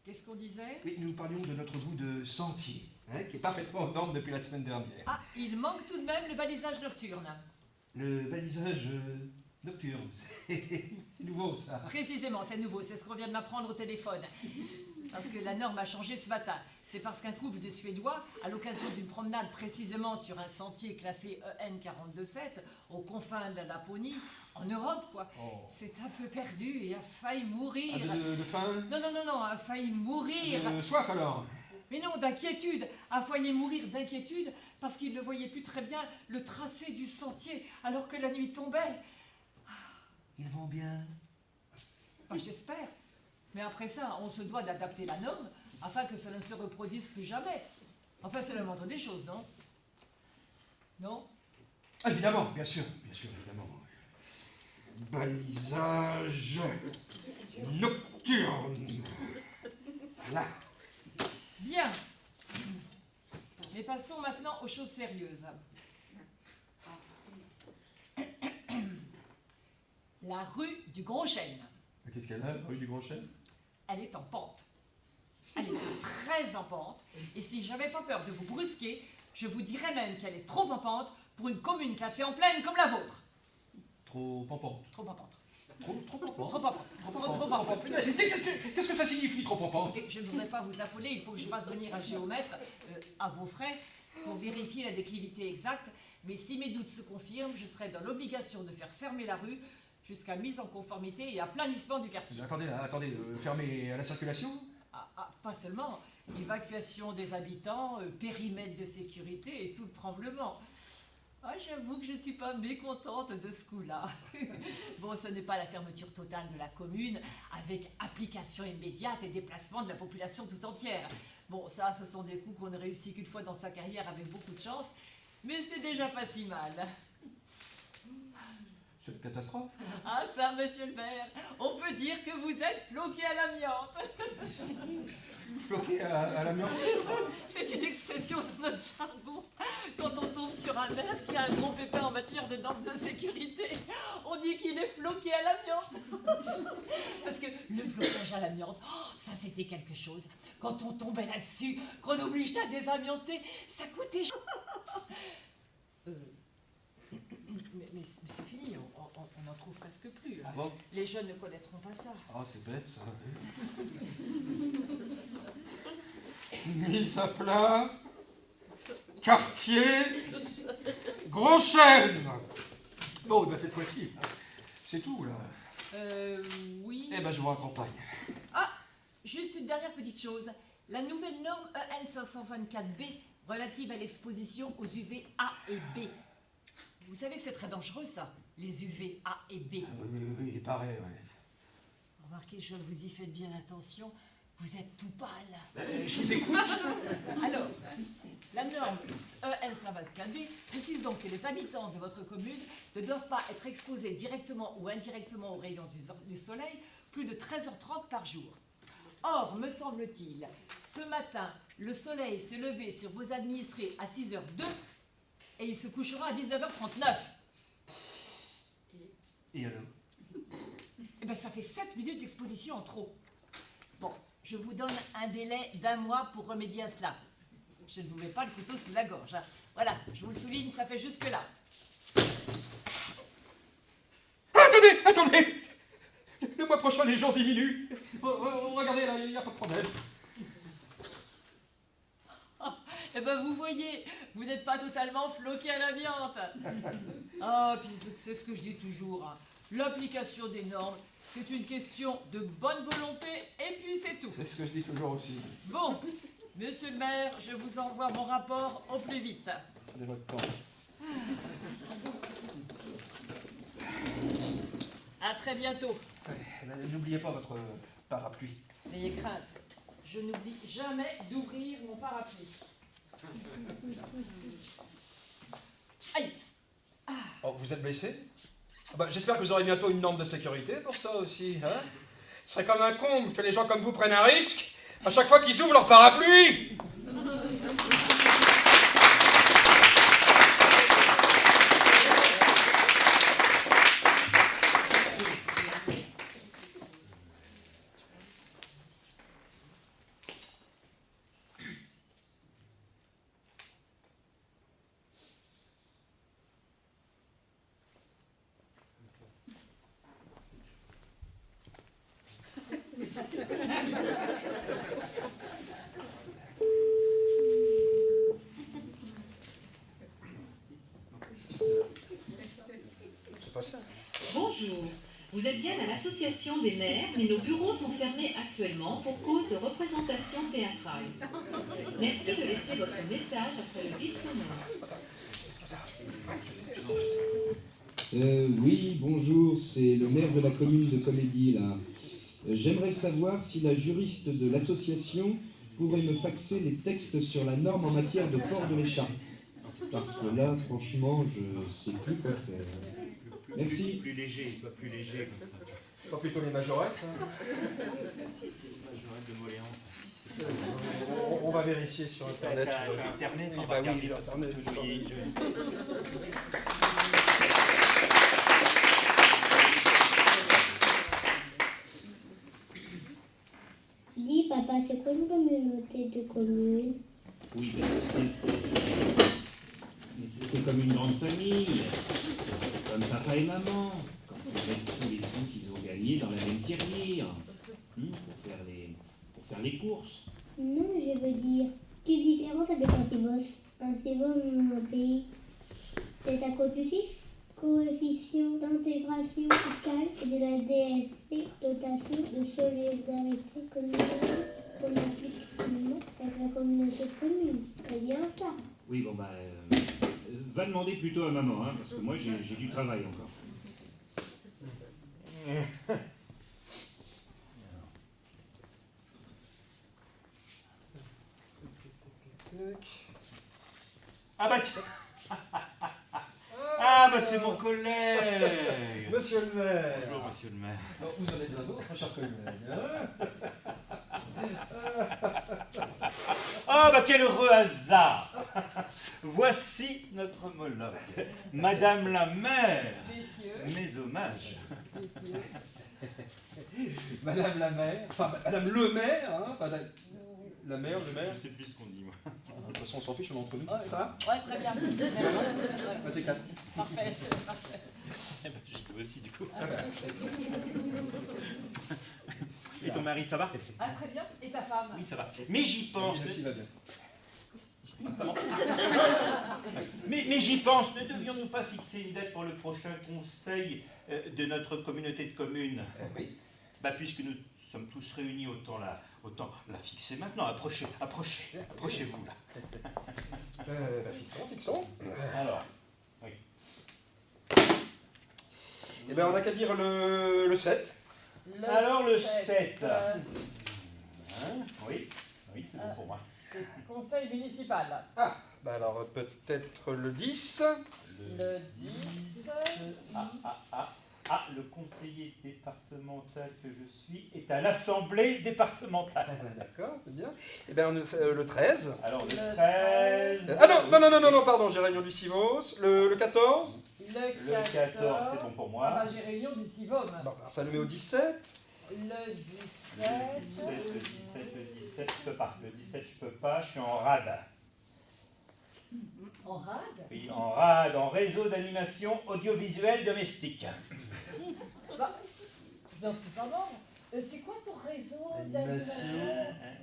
Qu'est-ce qu'on disait? Oui, nous parlions de notre bout de sentier, hein, qui est parfaitement aux normes depuis la semaine dernière. Ah, il manque tout de même le balisage nocturne. Le balisage nocturne, c'est nouveau ça. Précisément, c'est nouveau, c'est ce qu'on vient de m'apprendre au téléphone. Parce que la norme a changé ce matin. C'est parce qu'un couple de Suédois, à l'occasion d'une promenade précisément sur un sentier classé EN 427, aux confins de la Laponie, en Europe, quoi, Oh. s'est un peu perdu et a failli mourir. Ah, de faim? Non, a failli mourir. De soif alors? Mais non, d'inquiétude. A failli mourir d'inquiétude parce qu'il ne voyait plus très bien le tracé du sentier alors que la nuit tombait. Ils vont bien. Enfin, j'espère. Mais après ça, on se doit d'adapter la norme afin que cela ne se reproduise plus jamais. Enfin, c'est la moindre des choses, non? Non? Ah, évidemment, bien sûr, évidemment. Balisage nocturne. Voilà. Bien. Mais passons maintenant aux choses sérieuses. La rue du Gros Chêne. Qu'est-ce qu'elle a, rue du Gros Chêne? Elle est en pente. Elle est très en pente. Et si j'avais pas peur de vous brusquer, je vous dirais même qu'elle est trop en pente pour une commune classée en plaine comme la vôtre. Trop en pente. Trop en pente. Trop en pente. Trop en pente. Trop en pente. Qu'est-ce que ça signifie, trop en pente? Écoutez, je ne voudrais pas vous affoler, il faut que je fasse venir un géomètre à vos frais pour vérifier la déclivité exacte. Mais si mes doutes se confirment, je serai dans l'obligation de faire fermer la rue jusqu'à mise en conformité et aplanissement du quartier. Attendez, fermé à la circulation? Pas seulement, évacuation des habitants, périmètre de sécurité et tout le tremblement. Ah, j'avoue que je ne suis pas mécontente de ce coup-là. Bon, ce n'est pas la fermeture totale de la commune, avec application immédiate et déplacement de la population tout entière. Bon, ça, ce sont des coups qu'on ne réussit qu'une fois dans sa carrière avec beaucoup de chance, mais c'était déjà pas si mal. C'est une catastrophe. Ah ça, monsieur le maire, on peut dire que vous êtes floqué à l'amiante. Floqué à l'amiante. C'est une expression de notre jargon. Quand on tombe sur un maire qui a un gros pépin en matière de normes de sécurité, on dit qu'il est floqué à l'amiante. Parce que le flocage à l'amiante, ça c'était quelque chose. Quand on tombait là-dessus, qu'on obligeait à désamianter, ça coûtait... Mais c'est fini, on n'en trouve presque plus. Ah bon? Les jeunes ne connaîtront pas ça. Ah, c'est bête, ça. Mise à plat, quartier, gros chêne. Bon, ben cette fois-ci, c'est tout, là. Oui. Eh ben, je vous raccompagne. Ah, juste une dernière petite chose. La nouvelle norme EN 524B relative à l'exposition aux UV A et B. Vous savez que c'est très dangereux, ça, les UV A et B. Ah, oui, il paraît, ouais. Remarquez, John, vous y faites bien attention. Vous êtes tout pâle. Je vous écoute. Alors, la norme EN 524B précise donc que les habitants de votre commune ne doivent pas être exposés directement ou indirectement aux rayons du soleil plus de 13h30 par jour. Or, me semble-t-il, ce matin, le soleil s'est levé sur vos administrés à 6h02 et il se couchera à 19h39. Et alors? Eh bien, ça fait 7 minutes d'exposition en trop. Bon, je vous donne un délai d'1 mois pour remédier à cela. Je ne vous mets pas le couteau sous la gorge, hein. Voilà, je vous le souligne, ça fait jusque-là. Attendez! Le mois prochain, les jours diminuent. Regardez, là, il n'y a pas de problème. Eh ben, vous voyez, vous n'êtes pas totalement floqué à l'amiante. Ah, puis c'est ce que je dis toujours, hein. L'application des normes, c'est une question de bonne volonté, et puis c'est tout. C'est ce que je dis toujours aussi. Bon, monsieur le maire, je vous envoie mon rapport au plus vite. Prenez votre temps. À très bientôt. N'oubliez pas votre parapluie. N'ayez crainte, je n'oublie jamais d'ouvrir mon parapluie. Aïe! Oh, vous êtes blessé? Ah bah, j'espère que vous aurez bientôt une norme de sécurité pour ça aussi, hein? Ce serait comme un comble que les gens comme vous prennent un risque à chaque fois qu'ils ouvrent leur parapluie! C'est pas ça. Bonjour, vous êtes bien à l'association des maires, mais nos bureaux sont fermés actuellement pour cause de représentation théâtrale. Merci de laisser votre message après le bip sonore. Oui, bonjour, c'est le maire de la commune de Comédie, là. J'aimerais savoir si la juriste de l'association pourrait me faxer les textes sur la norme en matière de port de l'écharpe. Parce que là, franchement, je sais plus quoi faire. Merci. Plus léger, pas plus léger comme ça. Pas plutôt les majorettes, hein? Si, c'est une majorette de Moléance. Si, c'est ça. On va vérifier sur Internet. T'as Internet, on Oui, va bah oui, regarder. j'ai Internet, je crois. Oui, Dis, papa, c'est quoi une communauté de communes? Oui, c'est comme une grande famille. C'est comme papa et maman. Quand on met tous les sous qu'ils ont gagnés dans la même tirelire. Pour faire les courses. Non, je veux dire, quelle différence avec un CIVOS? Un CIVOS ou un pays? C'est à cause du CIF, coefficient d'intégration fiscale, et de la DSC, dotation de solidarité communautaire, qu'on applique seulement avec la communauté de communes. C'est bien ça. Oui, bon, va demander plutôt à maman, hein, parce que moi, j'ai du travail encore. Ah bah tiens. Ah bah c'est mon collègue. Monsieur le maire. Bonjour monsieur le maire. Alors, vous en êtes un autre, cher collègue, hein? Ah bah quel heureux hasard. Voici notre homologue, Madame la maire. Messieurs, Mes hommages. messieurs. Madame la maire, enfin Madame le maire, hein? Enfin, la maire, le maire. Je sais plus ce qu'on dit moi. toute façon, on s'en fiche, on est entre nous. Ouais, Ça va ouais, très bien. Merci. Ouais, Vas-y, Kat. parfait, parfait. Eh ben, j'y vais aussi, du coup. Et ton mari, ça va? Ah, très bien. Et ta femme? Oui, ça va. Mais j'y pense. Merci, va bien. Comment? mais j'y pense, ne devions-nous pas fixer une date pour le prochain conseil de notre communauté de communes? Oui. Bah, puisque nous sommes tous réunis, autant la fixer maintenant. Approchez-vous là. Fixons. Alors, oui. Eh ben, on n'a qu'à dire le 7. Alors, le 7. euh, Oui, c'est bon pour moi. Conseil municipal. Bah alors, peut-être le 10. Le 10. Le conseiller départemental que je suis est à l'Assemblée départementale. D'accord, c'est bien. Eh bien, le 13. Alors, le Le 13. Non, pardon, j'ai réunion du CIVOS. Le 14. Le 14, c'est bon pour moi. Ah bah, j'ai réunion du CIVOM. Bon, alors ça nous met au 17. Le 17. Le 17, je peux pas. Le 17, je peux pas, je suis en RAD. En rade? Oui, en RAD, en réseau d'animation audiovisuelle domestique. Bah, non, c'est pas bon. C'est quoi ton réseau d'animation?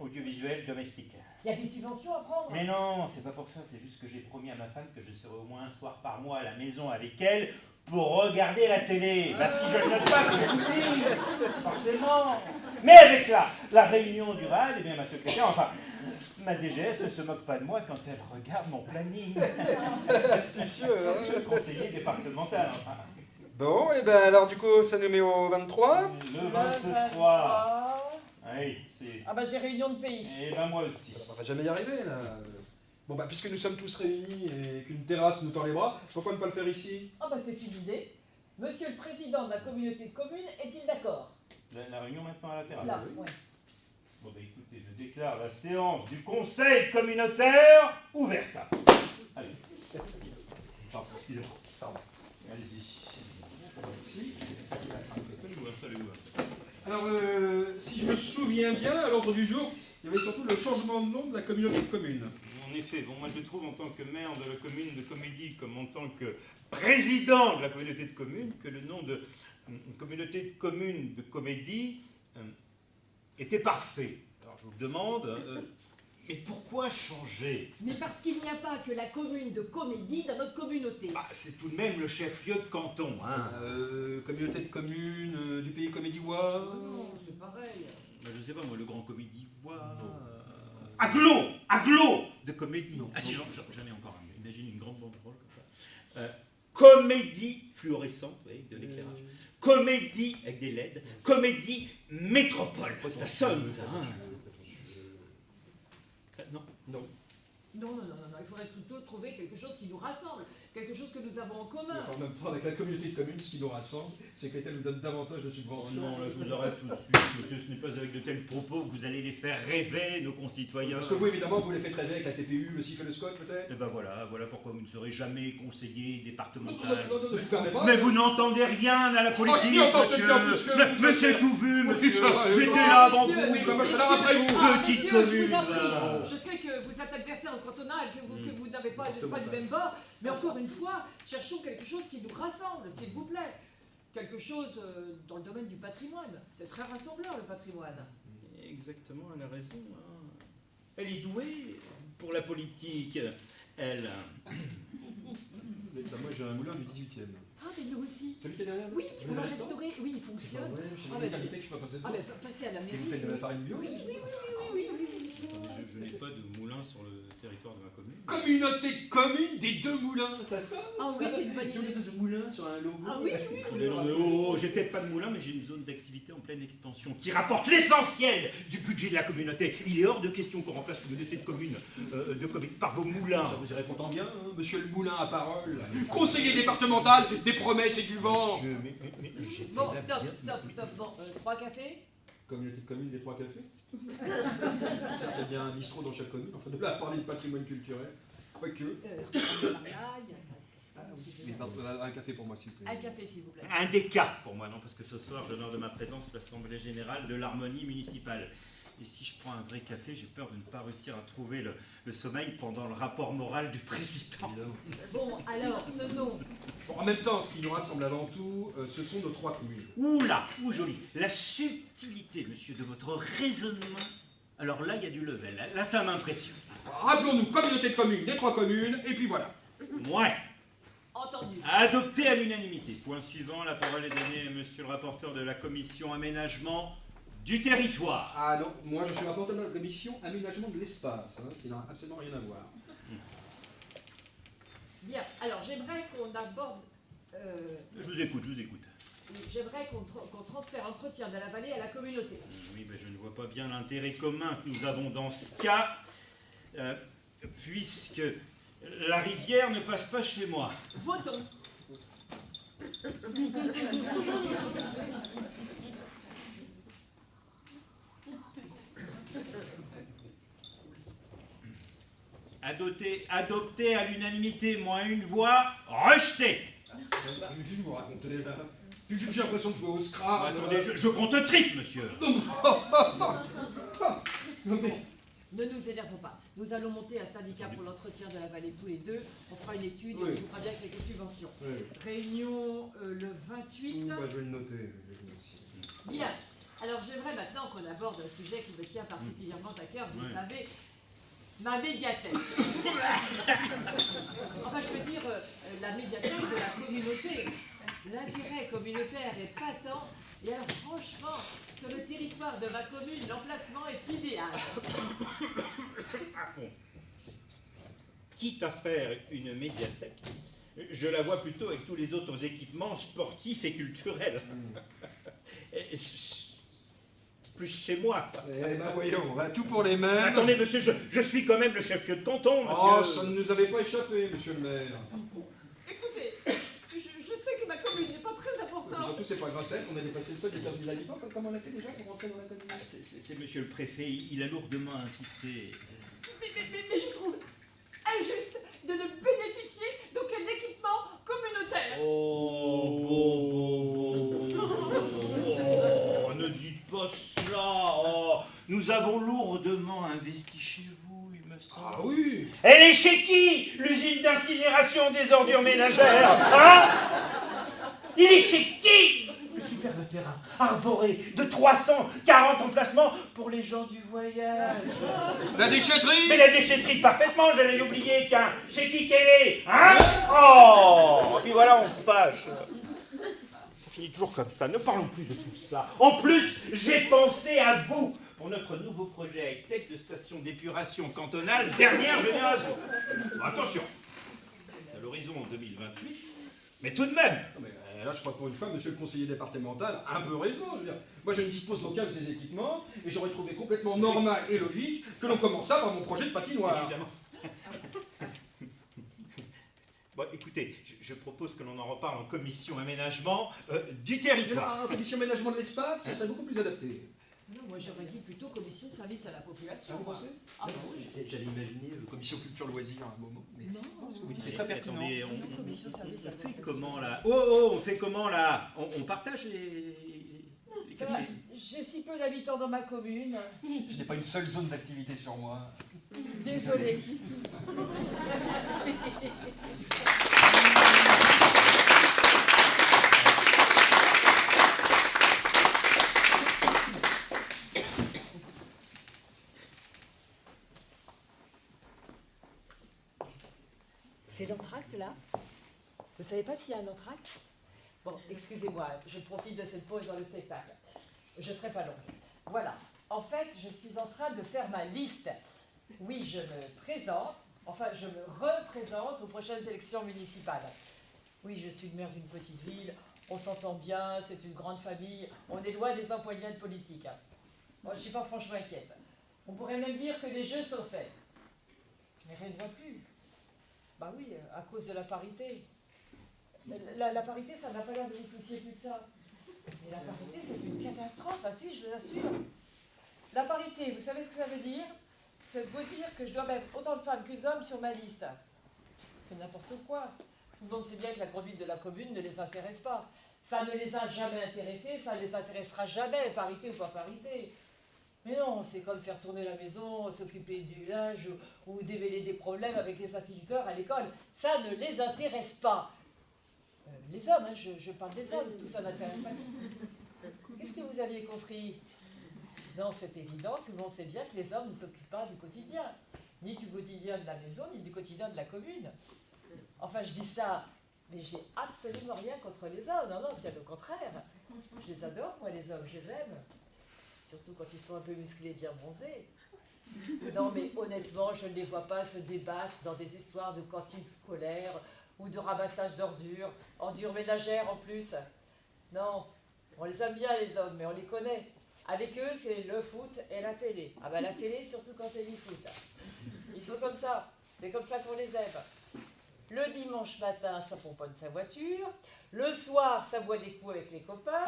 Audiovisuelle domestique. Il y a des subventions à prendre? Mais non, c'est pas pour ça, c'est juste que j'ai promis à ma femme que je serai au moins un soir par mois à la maison avec elle pour regarder la télé. Bah si je ne note pas, que j'oublie, forcément. Mais avec la réunion du RAD, eh bien ma secrétaire, enfin, ma DGS ne se moque pas de moi quand elle regarde mon planning. Astucieux, hein. Le conseiller départemental, enfin. Bon, et ben alors du coup, ça nous met au 23. Le 23. Oui, c'est... Ah bah j'ai réunion de pays. Et ben moi aussi. On va jamais y arriver, là. Bon, bah, puisque nous sommes tous réunis et qu'une terrasse nous tend les bras, pourquoi ne pas le faire ici? Ah bah c'est une idée. Monsieur le président de la communauté de communes est-il d'accord? La réunion maintenant à la terrasse. Là, ouais. Bon bah écoutez, je déclare la séance du conseil communautaire ouverte. Allez. Pardon, excusez-moi. Pardon. Allez-y. Ici. Installez-vous. Alors, si je me souviens bien, à l'ordre du jour, il y avait surtout le changement de nom de la communauté de communes. En effet, bon, moi je trouve en tant que maire de la commune de Comédie, comme en tant que président de la communauté de communes, que le nom de communauté de communes de Comédie était parfait. Alors je vous le demande, mais pourquoi changer? Mais parce qu'il n'y a pas que la commune de Comédie dans notre communauté. Bah, c'est tout de même le chef-lieu de canton, hein. Communauté de communes du pays Comédie-Ouah. Non, c'est pareil. Bah, je sais pas moi, le grand Comédie-Ouah. Aglo de comédie. Non. Ah si, j'en ai encore un. Imagine une grande banderole comme ça. Comédie fluorescente, oui, de l'éclairage. Comédie avec des LED. Comédie métropole. Ça sonne, ça. Hein. Non. Non, il faudrait plutôt trouver quelque chose qui nous rassemble, quelque chose que nous avons en commun. Enfin, en même temps, avec la communauté de communes, ce qui nous rassemble, c'est que l'État nous donne davantage de Oh subventions. non, là je vous arrête tout de suite, monsieur, ce n'est pas avec de tels propos que vous allez les faire rêver, nos concitoyens. Parce que vous, évidemment, vous les faites rêver avec la TPU, le CIF et le SCOT, peut-être. Et ben voilà pourquoi vous ne serez jamais conseiller Non, départemental. je ne vous permets pas. Mais vous n'entendez rien à la politique, qui entend cette bien, monsieur. monsieur, Mais c'est tout vu, monsieur. ça va, J'étais monsieur. là avant Monsieur, vous. Oui, bah, moi je serai là après vous. Petite monsieur, je commune, vous en prie. là. Je sais que vous êtes adversaire au cantonal, que vous n'avez pas du même bord, mais encore une fois, cherchons quelque chose qui nous rassemble, s'il vous plaît. Quelque chose dans le domaine du patrimoine. C'est très rassembleur, le patrimoine. Exactement, elle a raison. Hein. Elle est douée pour la politique. Elle. Moi j'ai un moulin du 18e. Ah, mais nous aussi. Celui qui est derrière nous? Oui, Vous on va l'avez resté? restaurer. Oui, il C'est pas fonctionne. vrai, je suis Ah, une mais qualité c'est- que je peux passer Ah, dedans. mais passez à la Et mairie. vous faites de la farine bio? Oui. Attendez, je n'ai pas de moulin sur le territoire de ma commune. Communauté de communes des deux moulins, ça sonne? Ah oui, c'est une bonne idée. De moulins sur un logo. Ah oui. J'ai peut-être pas de moulin, mais j'ai une zone d'activité en pleine expansion qui rapporte l'essentiel du budget de la communauté. Il est hors de question qu'on remplace communauté de communes par vos moulins. Ça vous y répond bien, hein, monsieur le moulin à parole. Conseiller départemental, des promesses et du vent. Monsieur, mais j'étais Bon, là stop. bien- Bon, 3 cafés. Communauté de communes des trois cafés. Il y a bien un bistrot dans chaque commune, enfin de là à parler de patrimoine culturel. Quoique. Un café pour moi, s'il vous plaît. Un café, s'il vous plaît. Un des cas pour moi, non, parce que ce soir, j'honore de ma présence l'Assemblée Générale de l'Harmonie Municipale. Et si je prends un vrai café, j'ai peur de ne pas réussir à trouver le sommeil pendant le rapport moral du président. Bon, alors, ce nom. Bon, en même temps, ce qui nous rassemble avant tout, ce sont nos 3 communes. Ouh là, ouh joli. La subtilité, monsieur, de votre raisonnement. Alors là, il y a du level. Là, ça m'impressionne. Rappelons-nous, communauté de communes des 3 communes, et puis voilà. Ouais. Entendu. Adopté à l'unanimité. Point suivant, la parole est donnée à monsieur le rapporteur de la commission aménagement du territoire. Ah non, moi je suis rapporteur de la commission aménagement de l'espace, hein, ce qui n'a absolument rien à voir. Bien, alors j'aimerais qu'on aborde. Je vous écoute, je vous écoute. J'aimerais qu'on transfère l'entretien de la vallée à la communauté. Oui, mais je ne vois pas bien l'intérêt commun que nous avons dans ce cas, puisque la rivière ne passe pas chez moi. Votons. Adopté à l'unanimité, moins une voix, rejeté. Qu'est-ce que vous racontez là? J'ai l'impression de jouer au Scrabble. Attendez, je compte triple, monsieur. Ne nous énervons pas. Nous allons monter un syndicat pour l'entretien de la vallée tous les deux. On fera une étude et on trouvera bien quelques subventions. Oui. Réunion le 28. Bah, je vais le noter. Bien. Alors j'aimerais maintenant qu'on aborde un sujet qui me tient particulièrement à cœur, vous le savez, ma médiathèque. Enfin, je veux dire, la médiathèque de la communauté. L'intérêt communautaire est patent. Et alors, franchement, sur le territoire de ma commune, l'emplacement est idéal. Quitte à faire une médiathèque, je la vois plutôt avec tous les autres équipements sportifs et culturels. Plus chez moi. Eh ben voyons, on va tout pour les mêmes. Attendez, monsieur, je suis quand même le chef-lieu de canton, monsieur. Oh, ça ne nous avait pas échappé, monsieur le maire. Écoutez, je sais que ma commune n'est pas très Mais importante. surtout, c'est pas grâce à elle qu'on a dépassé le seuil des 15 000 habitants. Comment on a fait déjà pour rentrer dans la commune? C'est monsieur le préfet, il a lourdement insisté. Mais je trouve injuste de ne bénéficier d'aucun équipement communautaire. Ne dites pas cela. Oh, nous avons lourdement investi chez vous, il me semble. Ah oui. Elle est chez qui, l'usine d'incinération des ordures ménagères? Hein? Il est chez qui? Le superbe terrain arboré de 340 emplacements pour les gens du voyage. La déchetterie. Mais la déchetterie, parfaitement, j'allais l'oublier, tiens. Chez qui qu'elle est? Hein? Oh! Et puis voilà, on se fâche. Ça finit toujours comme ça, ne parlons plus de tout ça. En plus, j'ai pensé à vous pour notre nouveau projet high-tech de station d'épuration cantonale dernière génération. Bon, attention, c'est à l'horizon 2028, mais tout de même. Mais là, je crois que pour une fois, monsieur le conseiller départemental a un peu raison. Je veux dire, moi, je ne dispose d'aucun de ces équipements et j'aurais trouvé complètement normal et logique que l'on commençât par mon projet de patinoire. Évidemment. Bon, écoutez, je propose que l'on en reparle en commission aménagement du territoire. La commission aménagement de l'espace, ce serait beaucoup plus adapté. Non, moi j'aurais dit plutôt commission service à la population. Vous moi. pensez? Ah bah oui. J'allais imaginer commission culture loisirs à un moment. Mais Non, ce que vous dites Mais est très pertinent. attendez, Non, commission service à la fait population. comment là? Oh, on fait comment là? On partage les Bah, cafés? j'ai si peu d'habitants dans ma commune. Je n'ai pas une seule zone d'activité sur moi. Désolée. C'est l'entracte là? Vous savez pas s'il y a un entracte? Bon, excusez-moi, je profite de cette pause dans le spectacle. Je serai pas longue. Voilà. En fait, je suis en train de faire ma liste. Oui, je me présente, enfin, je me représente aux prochaines élections municipales. Oui, je suis le maire d'une petite ville, on s'entend bien, c'est une grande famille, on est loin des empoignades politiques. Moi, je ne suis pas franchement inquiète. On pourrait même dire que les jeux sont faits. Mais rien ne va plus. Bah oui, à cause de la parité. La parité, ça n'a pas l'air de vous soucier plus que ça. Mais la parité, c'est une catastrophe, ah si, je vous assure. La parité, vous savez ce que ça veut dire? Ça veut dire que je dois mettre autant de femmes que d'hommes sur ma liste. C'est n'importe quoi. Tout le monde sait bien que la conduite de la commune ne les intéresse pas. Ça ne les a jamais intéressés, ça ne les intéressera jamais, parité ou pas parité. Mais non, c'est comme faire tourner la maison, s'occuper du linge ou démêler des problèmes avec les instituteurs à l'école. Ça ne les intéresse pas. Les hommes, hein, je parle des hommes, tout ça n'intéresse pas. Qu'est-ce que vous aviez compris? Non, c'est évident, tout le monde sait bien que les hommes ne s'occupent pas du quotidien. Ni du quotidien de la maison, ni du quotidien de la commune. Enfin, je dis ça, mais j'ai absolument rien contre les hommes. Non, non, bien au contraire. Je les adore, moi, les hommes, je les aime. Surtout quand ils sont un peu musclés, bien bronzés. Non, mais honnêtement, je ne les vois pas se débattre dans des histoires de cantines scolaires ou de ramassage d'ordures, ordures ménagères en plus. Non, on les aime bien, les hommes, mais on les connaît. Avec eux, c'est le foot et la télé. Ah ben la télé, surtout quand c'est du foot. Ils sont comme ça. C'est comme ça qu'on les aime. Le dimanche matin, ça pomponne sa voiture. Le soir, ça boit des coups avec les copains.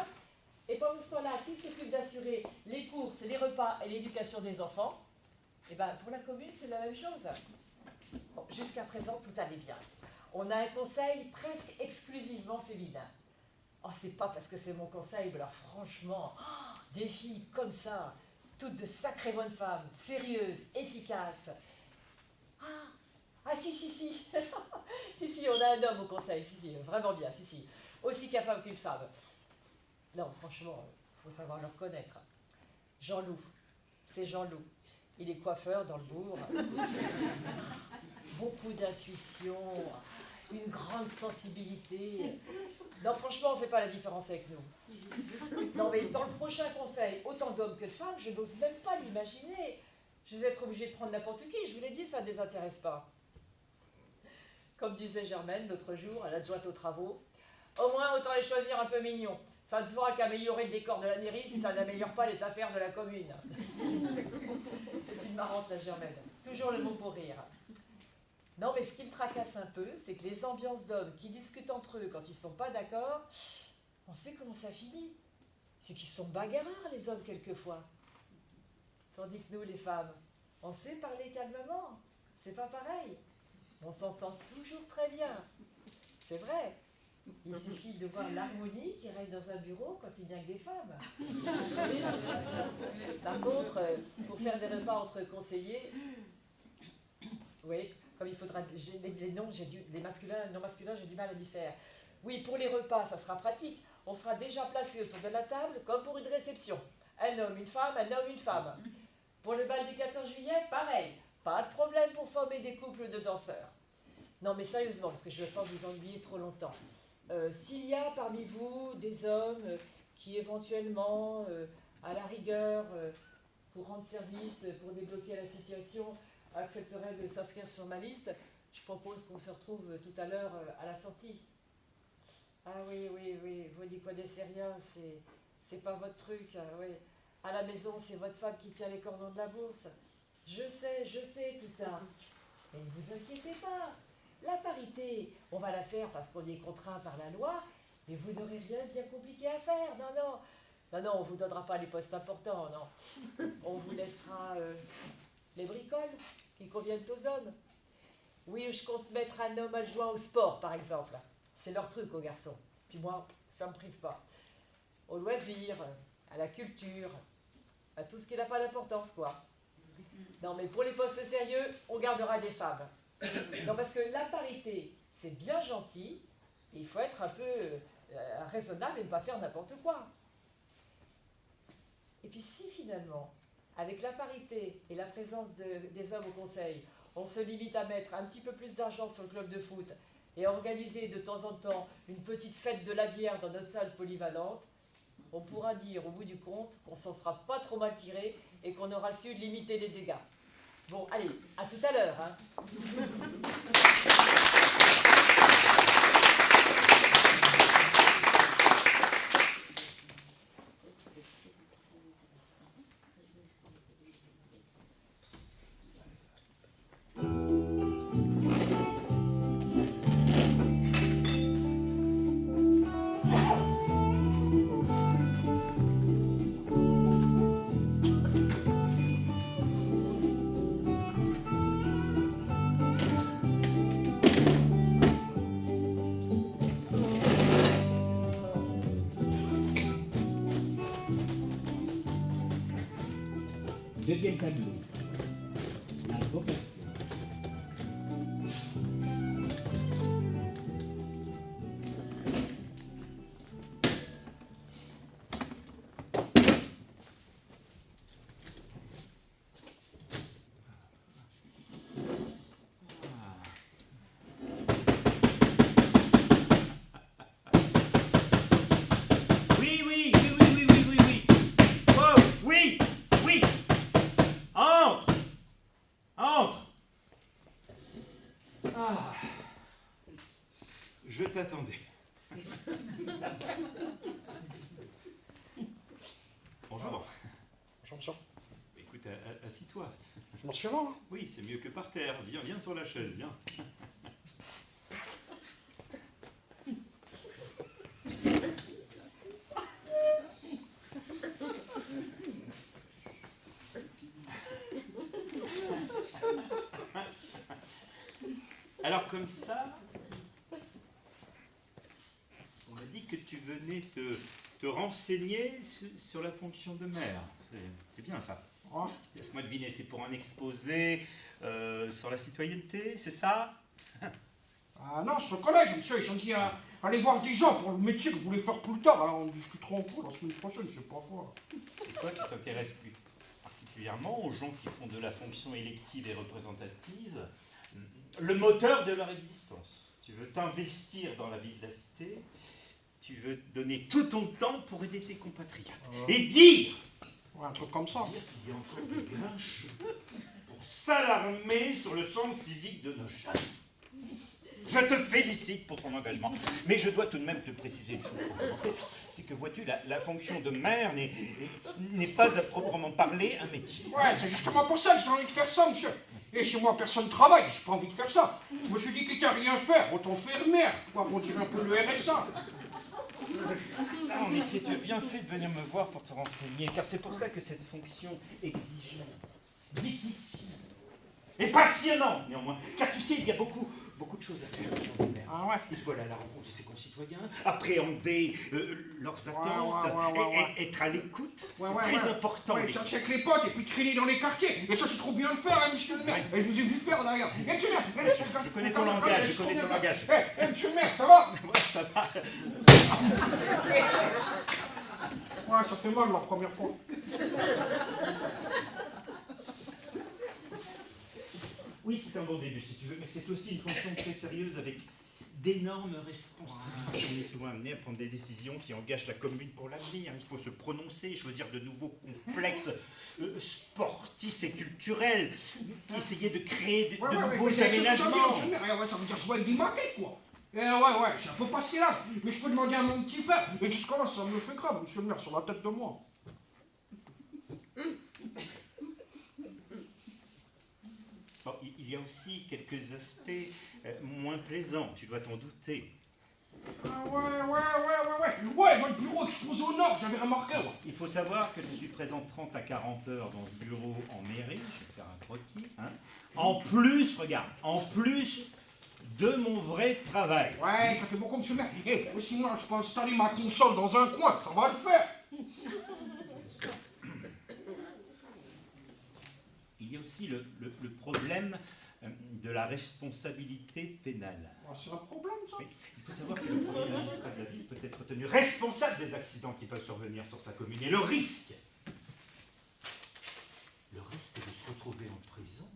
Et pendant ce temps-là, qui s'occupe d'assurer les courses, les repas et l'éducation des enfants? Eh bien, pour la commune, c'est la même chose. Bon, jusqu'à présent, tout allait bien. On a un conseil presque exclusivement féminin. Oh, c'est pas parce que c'est mon conseil, mais alors franchement, des filles comme ça, toutes de sacrées bonnes femmes, sérieuses, efficaces. Ah, si, si, on a un homme au conseil, si, vraiment bien, si, aussi capable qu'une femme. Non, franchement, il faut savoir le reconnaître. Jean-Loup, c'est Jean-Loup. Il est coiffeur dans le bourg. Beaucoup d'intuition, une grande sensibilité. Non, franchement, on ne fait pas la différence avec nous. Non, mais dans le prochain conseil, autant d'hommes que de femmes, je n'ose même pas l'imaginer. Je vais être obligée de prendre n'importe qui, je vous l'ai dit, ça ne les intéresse pas. Comme disait Germaine l'autre jour, à l'adjointe aux travaux, au moins autant les choisir un peu mignons. Ça ne fera qu'améliorer le décor de la mairie si ça n'améliore pas les affaires de la commune. C'est une marrante, la Germaine. Toujours le mot pour rire. Non, mais ce qui me tracasse un peu, c'est que les ambiances d'hommes qui discutent entre eux quand ils ne sont pas d'accord, on sait comment ça finit. C'est qu'ils sont bagarreurs, les hommes, quelquefois. Tandis que nous, les femmes, on sait parler calmement. C'est pas pareil. On s'entend toujours très bien. C'est vrai. Il suffit de voir l'harmonie qui règne dans un bureau quand il n'y a que des femmes. Par contre, pour faire des repas entre conseillers, oui, comme il faudra les noms, les masculins, non masculins, j'ai du mal à y faire. Oui, pour les repas, ça sera pratique. On sera déjà placé autour de la table comme pour une réception. Un homme, une femme, un homme, une femme. Pour le bal du 14 juillet, pareil. Pas de problème pour former des couples de danseurs. Non, mais sérieusement, parce que je ne vais pas vous ennuyer trop longtemps. S'il y a parmi vous des hommes qui éventuellement, à la rigueur, pour rendre service, pour débloquer la situation, accepteraient de s'inscrire sur ma liste, je propose qu'on se retrouve tout à l'heure à la sortie. Ah oui, vous n'y connaissez rien, c'est pas votre truc. Oui. À la maison, c'est votre femme qui tient les cordons de la bourse. Je sais tout ça. Mais ne vous inquiétez pas. La parité, on va la faire parce qu'on est contraint par la loi, mais vous n'aurez rien de bien compliqué à faire. Non, on ne vous donnera pas les postes importants, non. On vous laissera les bricoles qui conviennent aux hommes. Oui, je compte mettre un homme adjoint au sport, par exemple. C'est leur truc aux garçons. Puis moi, ça ne me prive pas. Au loisir, à la culture, à tout ce qui n'a pas d'importance, quoi. Non, mais pour les postes sérieux, on gardera des femmes. Non, parce que la parité, c'est bien gentil, mais il faut être un peu raisonnable et ne pas faire n'importe quoi. Et puis si finalement, avec la parité et la présence des hommes au conseil, on se limite à mettre un petit peu plus d'argent sur le club de foot et à organiser de temps en temps une petite fête de la bière dans notre salle polyvalente, on pourra dire au bout du compte qu'on s'en sera pas trop mal tiré et qu'on aura su limiter les dégâts. Bon, allez, à tout à l'heure. Deuxième tableau. La vocation. Oui, oui, oui, oui, oui, oui, oui, oui. Wow, oui, oui. Entre. Entre. Ah. Je t'attendais. Bonjour. Bonjour, monsieur. Écoute, assis-toi. Je m'en suis avant, hein. Oui, c'est mieux que par terre. Viens, viens sur la chaise, viens. Alors comme ça, on m'a dit que tu venais te renseigner sur la fonction de maire. C'est bien ça. Ouais. Laisse-moi deviner, c'est pour un exposé sur la citoyenneté, c'est ça? Ah non, c'est au collège, monsieur. Ils ont dit aller voir des gens pour le métier que vous voulez faire plus tard. Alors on discutera en cours la semaine prochaine, je sais pas quoi. C'est quoi qui t'intéresse plus particulièrement aux gens qui font de la fonction élective et représentative le moteur de leur existence? Tu veux t'investir dans la vie de la cité, tu veux donner tout ton temps pour aider tes compatriotes. Et dire Ouais, un truc comme ça. qu'il y a encore des grinches pour s'alarmer sur le sens civique de nos jeunes. Je te félicite pour ton engagement, mais je dois tout de même te préciser une chose pour commencer, c'est que vois-tu, la fonction de maire n'est pas à proprement parler un métier. Ouais, c'est justement pour ça que j'ai envie de faire ça, monsieur. Et chez moi, personne ne travaille, j'ai pas envie de faire ça. Je me suis dit, quitte à rien faire, autant faire maire. Quoi, on dirait un peu le RSA. Ah, en effet, tu as bien fait de venir me voir pour te renseigner, car c'est pour ça que cette fonction exigeante, difficile et passionnante néanmoins, car tu sais, il y a beaucoup de choses à faire. Ah ouais. Il faut aller à la rencontre de ses concitoyens, appréhender leurs attentes, ouais. et être à l'écoute, Ouais, c'est ouais, très ouais. important. Ouais, chercher avec les potes et puis traîner dans les quartiers. Et ça, je trouve bien le faire, hein, monsieur le maire. Et je vous ai vu faire d'ailleurs. Eh, monsieur le maire, Je connais ton langage, je connais ton langage. Eh, monsieur le maire, ça va? Ouais, ça va. Ouais, ça fait mal la première fois. Oui, c'est un bon début, si tu veux, mais c'est aussi une fonction très sérieuse avec d'énormes responsabilités. On est souvent amené à prendre des décisions qui engagent la commune pour l'avenir. Il faut se prononcer, choisir de nouveaux complexes sportifs et culturels, essayer de créer de nouveaux aménagements. Ouais, ça veut dire jouer avec des maquettes, quoi. Ouais, j'ai un peu passé là, mais je peux demander à mon petit frère. Et jusqu'à là, ça me fait grave, monsieur le maire, sur la tête de moi. Bon, il y a aussi quelques aspects moins plaisants, tu dois t'en douter. Ah ouais, votre bureau exposé au nord, j'avais remarqué, ouais. Il faut savoir que je suis présent 30 à 40 heures dans ce bureau en mairie, je vais faire un croquis, hein. En plus, regarde, en plus de mon vrai travail. Ouais, ça fait beaucoup, monsieur le maire. Et aussi, moi, je peux installer ma console dans un coin, ça va le faire. Il y a aussi le problème de la responsabilité pénale. Ouais, c'est un problème, ça. Oui, il faut savoir que le premier magistrat de la ville peut être tenu responsable des accidents qui peuvent survenir sur sa commune. Et le risque de se retrouver en prison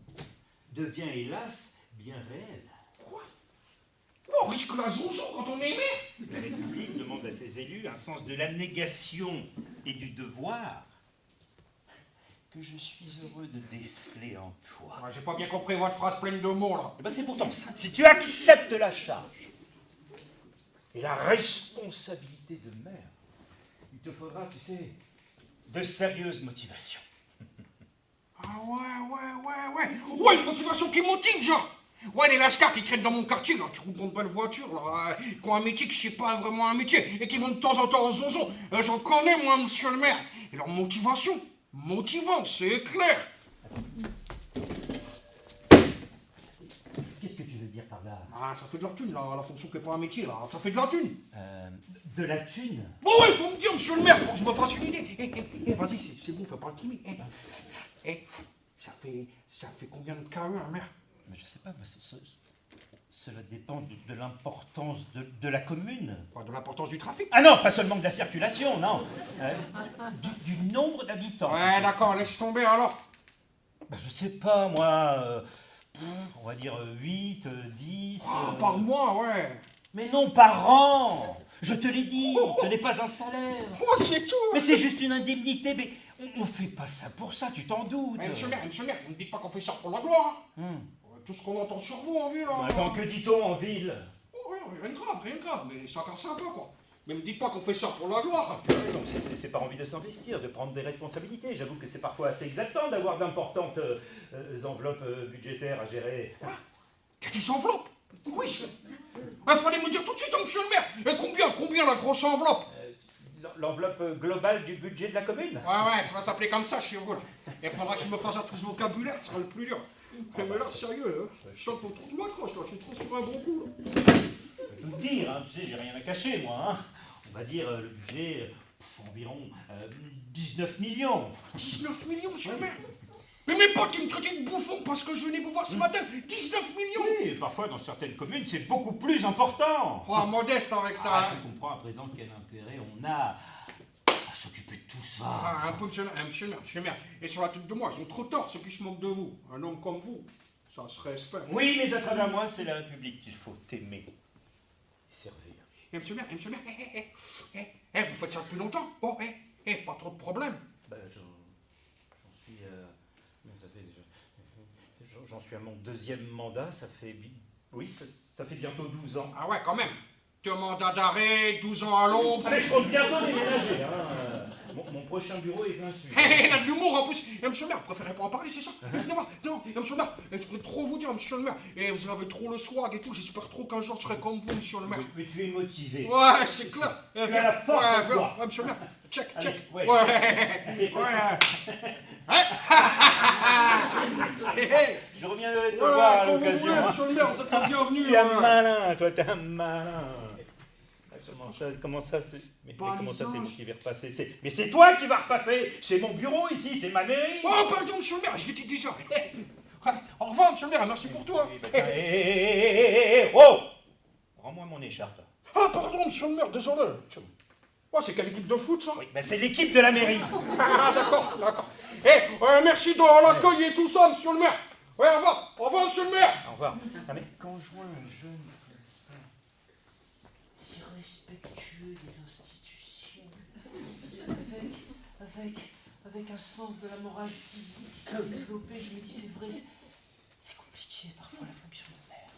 devient hélas bien réel. Quoi? On risque la zonzon quand on est maire. La République demande à ses élus un sens de l'abnégation et du devoir que je suis heureux de déceler en toi. Ouais, j'ai pas bien compris votre phrase pleine de mots, là. Eh ben, c'est pourtant ça. Si tu acceptes la charge et la responsabilité de maire, il te faudra, tu sais, de sérieuses motivations. Ah ouais, une motivation qui motive, genre. Ouais, les lascars qui traînent dans mon quartier, là, qui roulent dans de belles voitures, là, qui ont un métier qui c'est pas vraiment un métier, et qui vont de temps en temps en zonzon. J'en connais, moi, monsieur le maire. Et leur motivation, motivante, c'est clair. Qu'est-ce que tu veux dire par là? Ah, ça fait de la thune, là, la fonction qui est pas un métier, là, ça fait de la thune. De la thune? Bon, ouais, faut me dire, monsieur le maire, pour que je me fasse une idée. Vas-y, c'est bon, fais pas le timide. Eh, ça fait combien de KE, hein, mère? Mais je sais pas, mais cela dépend de l'importance de la commune. De l'importance du trafic. Ah non, pas seulement de la circulation, non. Du nombre d'habitants. Ouais, d'accord, laisse tomber alors. Ben, je sais pas, moi, on va dire 8, 10... Par mois, ouais. Mais non, par an. Je te l'ai dit, ce n'est pas un salaire. Oh, c'est tout. Mais c'est juste une indemnité, mais on fait pas ça pour ça, tu t'en doutes. Mais monsieur le maire, vous me dites pas qu'on fait ça pour la gloire. Hein. Tout ce qu'on entend sur vous en ville. Hein. Attends, que dit-on en ville? Oh, rien de grave, mais c'est encore sympa, quoi. Mais me dites pas qu'on fait ça pour la gloire. Non, c'est par envie de s'investir, de prendre des responsabilités. J'avoue que c'est parfois assez exaltant d'avoir d'importantes enveloppes budgétaires à gérer. Quoi? Il y a des enveloppes? Oui. Il fallait me dire tout de suite, hein, monsieur le maire. Et combien la grosse enveloppe? L'enveloppe globale du budget de la commune? Ouais, ça va s'appeler comme ça chez vous, là. Il faudra que je me fasse un tout ce vocabulaire, ce sera le plus dur. Mais là, sérieux, hein, je sens qu'on trouve de m'accroche, là. Je suis trop sur un bon coup, là. Je peux tout te dire, hein, tu sais, j'ai rien à cacher, moi. Hein. On va dire le budget, environ 19 millions. 19 millions, monsieur le maire? Mais mes potes, ils me traitaient de bouffon parce que je venais vous voir ce matin. 19 millions? Oui, et parfois, dans certaines communes, c'est beaucoup plus important. Oh, modeste avec ça. Tu comprends à présent quel intérêt on a à s'occuper de tout ça. Un peu, monsieur le maire. Et sur la tête de moi, ils ont trop tort, ceux qui se moquent de vous. Un homme comme vous, ça se respecte. Oui, mais à travers moi, c'est la République qu'il faut aimer et servir. Et monsieur le maire, vous faites ça depuis longtemps? Bon, pas trop de problèmes. Ben, j'en suis à mon deuxième mandat, ça fait bientôt 12 ans. Ah ouais, quand même. 2 mandats d'arrêt, 12 ans à l'ombre. Ah mais je compte bientôt déménager, hein. Mon prochain bureau est bien sûr. Il a de l'humour en plus. Et monsieur le maire, vous préférez pas en parler, c'est ça? Excusez-moi, non, monsieur le maire, je peux trop vous dire, monsieur le maire. Et vous avez trop le swag et tout, j'espère trop qu'un jour je serai comme vous, monsieur le maire. Mais tu es motivé. Ouais, c'est clair. Tu as la force en toi. Ouais, monsieur le maire, check. Allez, ouais. Je reviens te voir à quand vous voulez, l'occasion. monsieur le maire, vous êtes le bienvenu. Tu es un malin, toi, t'es un malin. Comment ça, c'est moi qui vais repasser? Mais c'est toi qui vas repasser. C'est mon bureau ici, c'est ma mairie. Oh, pardon, monsieur le maire, j'y étais déjà. Au revoir, monsieur le maire, merci pour tout. Oh! Rends-moi mon écharpe. Ah, pardon, monsieur le maire, désolé. Oh, c'est quelle équipe de foot, ça? Oui, ben c'est l'équipe de la mairie. Ah, d'accord. Merci de l'accueil et tout ça, monsieur le maire. Ouais, au revoir, monsieur le maire. Au revoir. Ah, mais quand je vois un jeune comme ça, si respectueux des institutions, avec un sens de la morale civique si développé, je me dis, c'est vrai, c'est compliqué parfois la fonction de maire.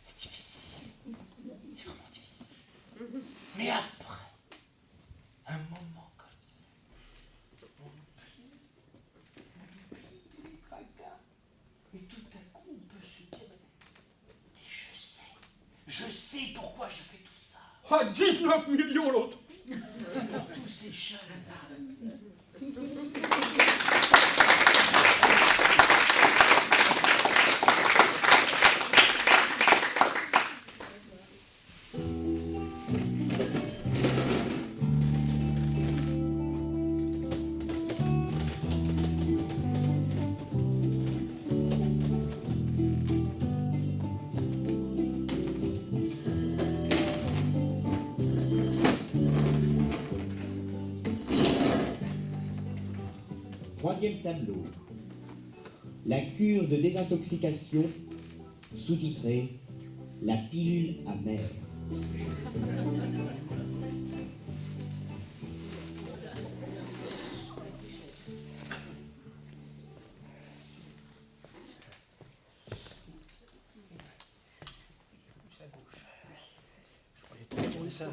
C'est difficile. C'est vraiment difficile. Mais après, un moment comme ça, on oublie tous les tracas. Et tout à coup, on peut se dire, mais je sais pourquoi je fais tout ça. Ah, 19 millions, l'autre. C'est pour tous ces jeunes-là. Troisième tableau. La cure de désintoxication, sous-titrée La pilule amère. Ça.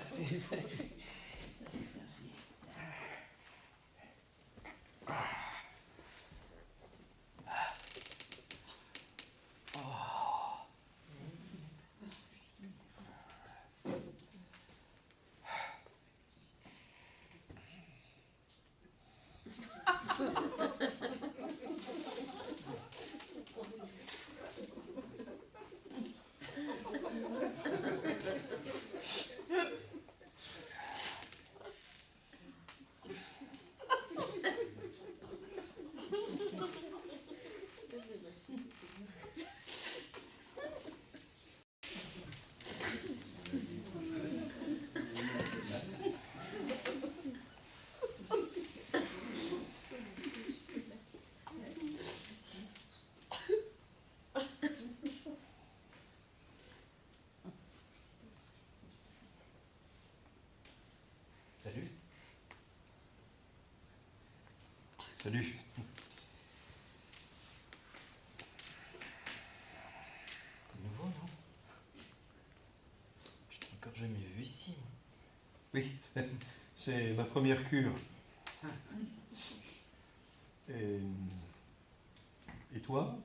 Salut. Nouveau, non? Je t'ai encore jamais vu ici, moi. Oui, c'est ma première cure. Et toi?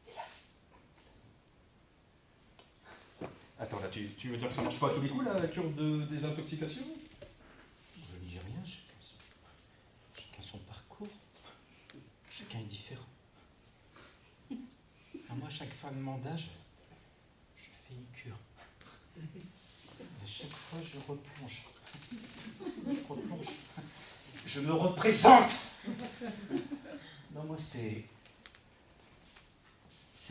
Hélas. Attends, là, tu veux dire que ça marche pas à tous les coups, la cure de désintoxication? Je ne dis rien, chacun son parcours. Chacun est différent. Moi, chaque fin de mandat, je fais une cure. À chaque fois, je replonge. Je me représente. Non, moi, c'est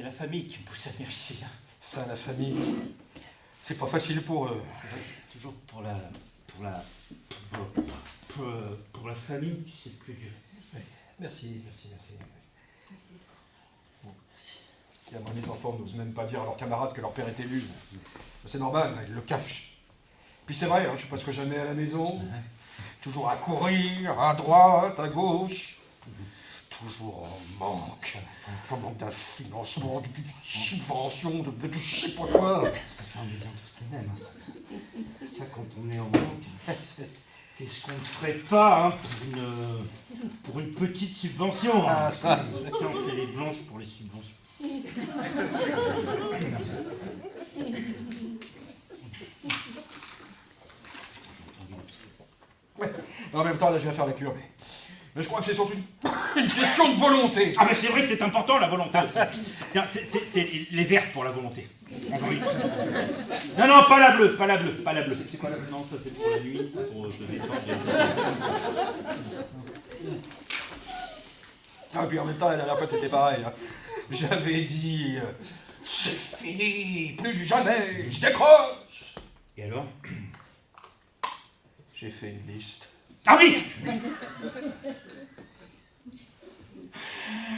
la famille qui me pousse à venir ici. Hein. Ça, la famille, c'est pas facile pour eux. C'est vrai, c'est toujours pour la famille, c'est le plus dur. Merci. Bon, merci. Et moi, mes enfants n'osent même pas dire à leurs camarades que leur père est élu. C'est normal, ils le cachent. Puis c'est vrai, je suis presque jamais à la maison. Toujours à courir, à droite, à gauche. Toujours en manque. En manque d'un financement, de subvention, de je sais pas quoi. C'est pas ça, on est bien tous les mêmes. Hein. Ça, quand on est en manque, qu'est-ce qu'on ne ferait pas hein, pour une petite subvention hein. Ah, ça. Chacun fait les blanches pour les subventions. Ouais. En même temps, là, je vais faire la cure, mais je crois que c'est surtout une question de volonté. Ah, mais c'est vrai que c'est important, la volonté. Tiens, c'est les vertes pour la volonté. Non, pas la bleue. C'est quoi la bleue? Non, ça c'est pour la nuit, c'est pour se détendre. Ah, puis en même temps, la dernière fois, c'était pareil. Hein. J'avais dit, c'est fini, plus jamais, je décroche. Et alors? J'ai fait une liste. Ah oui!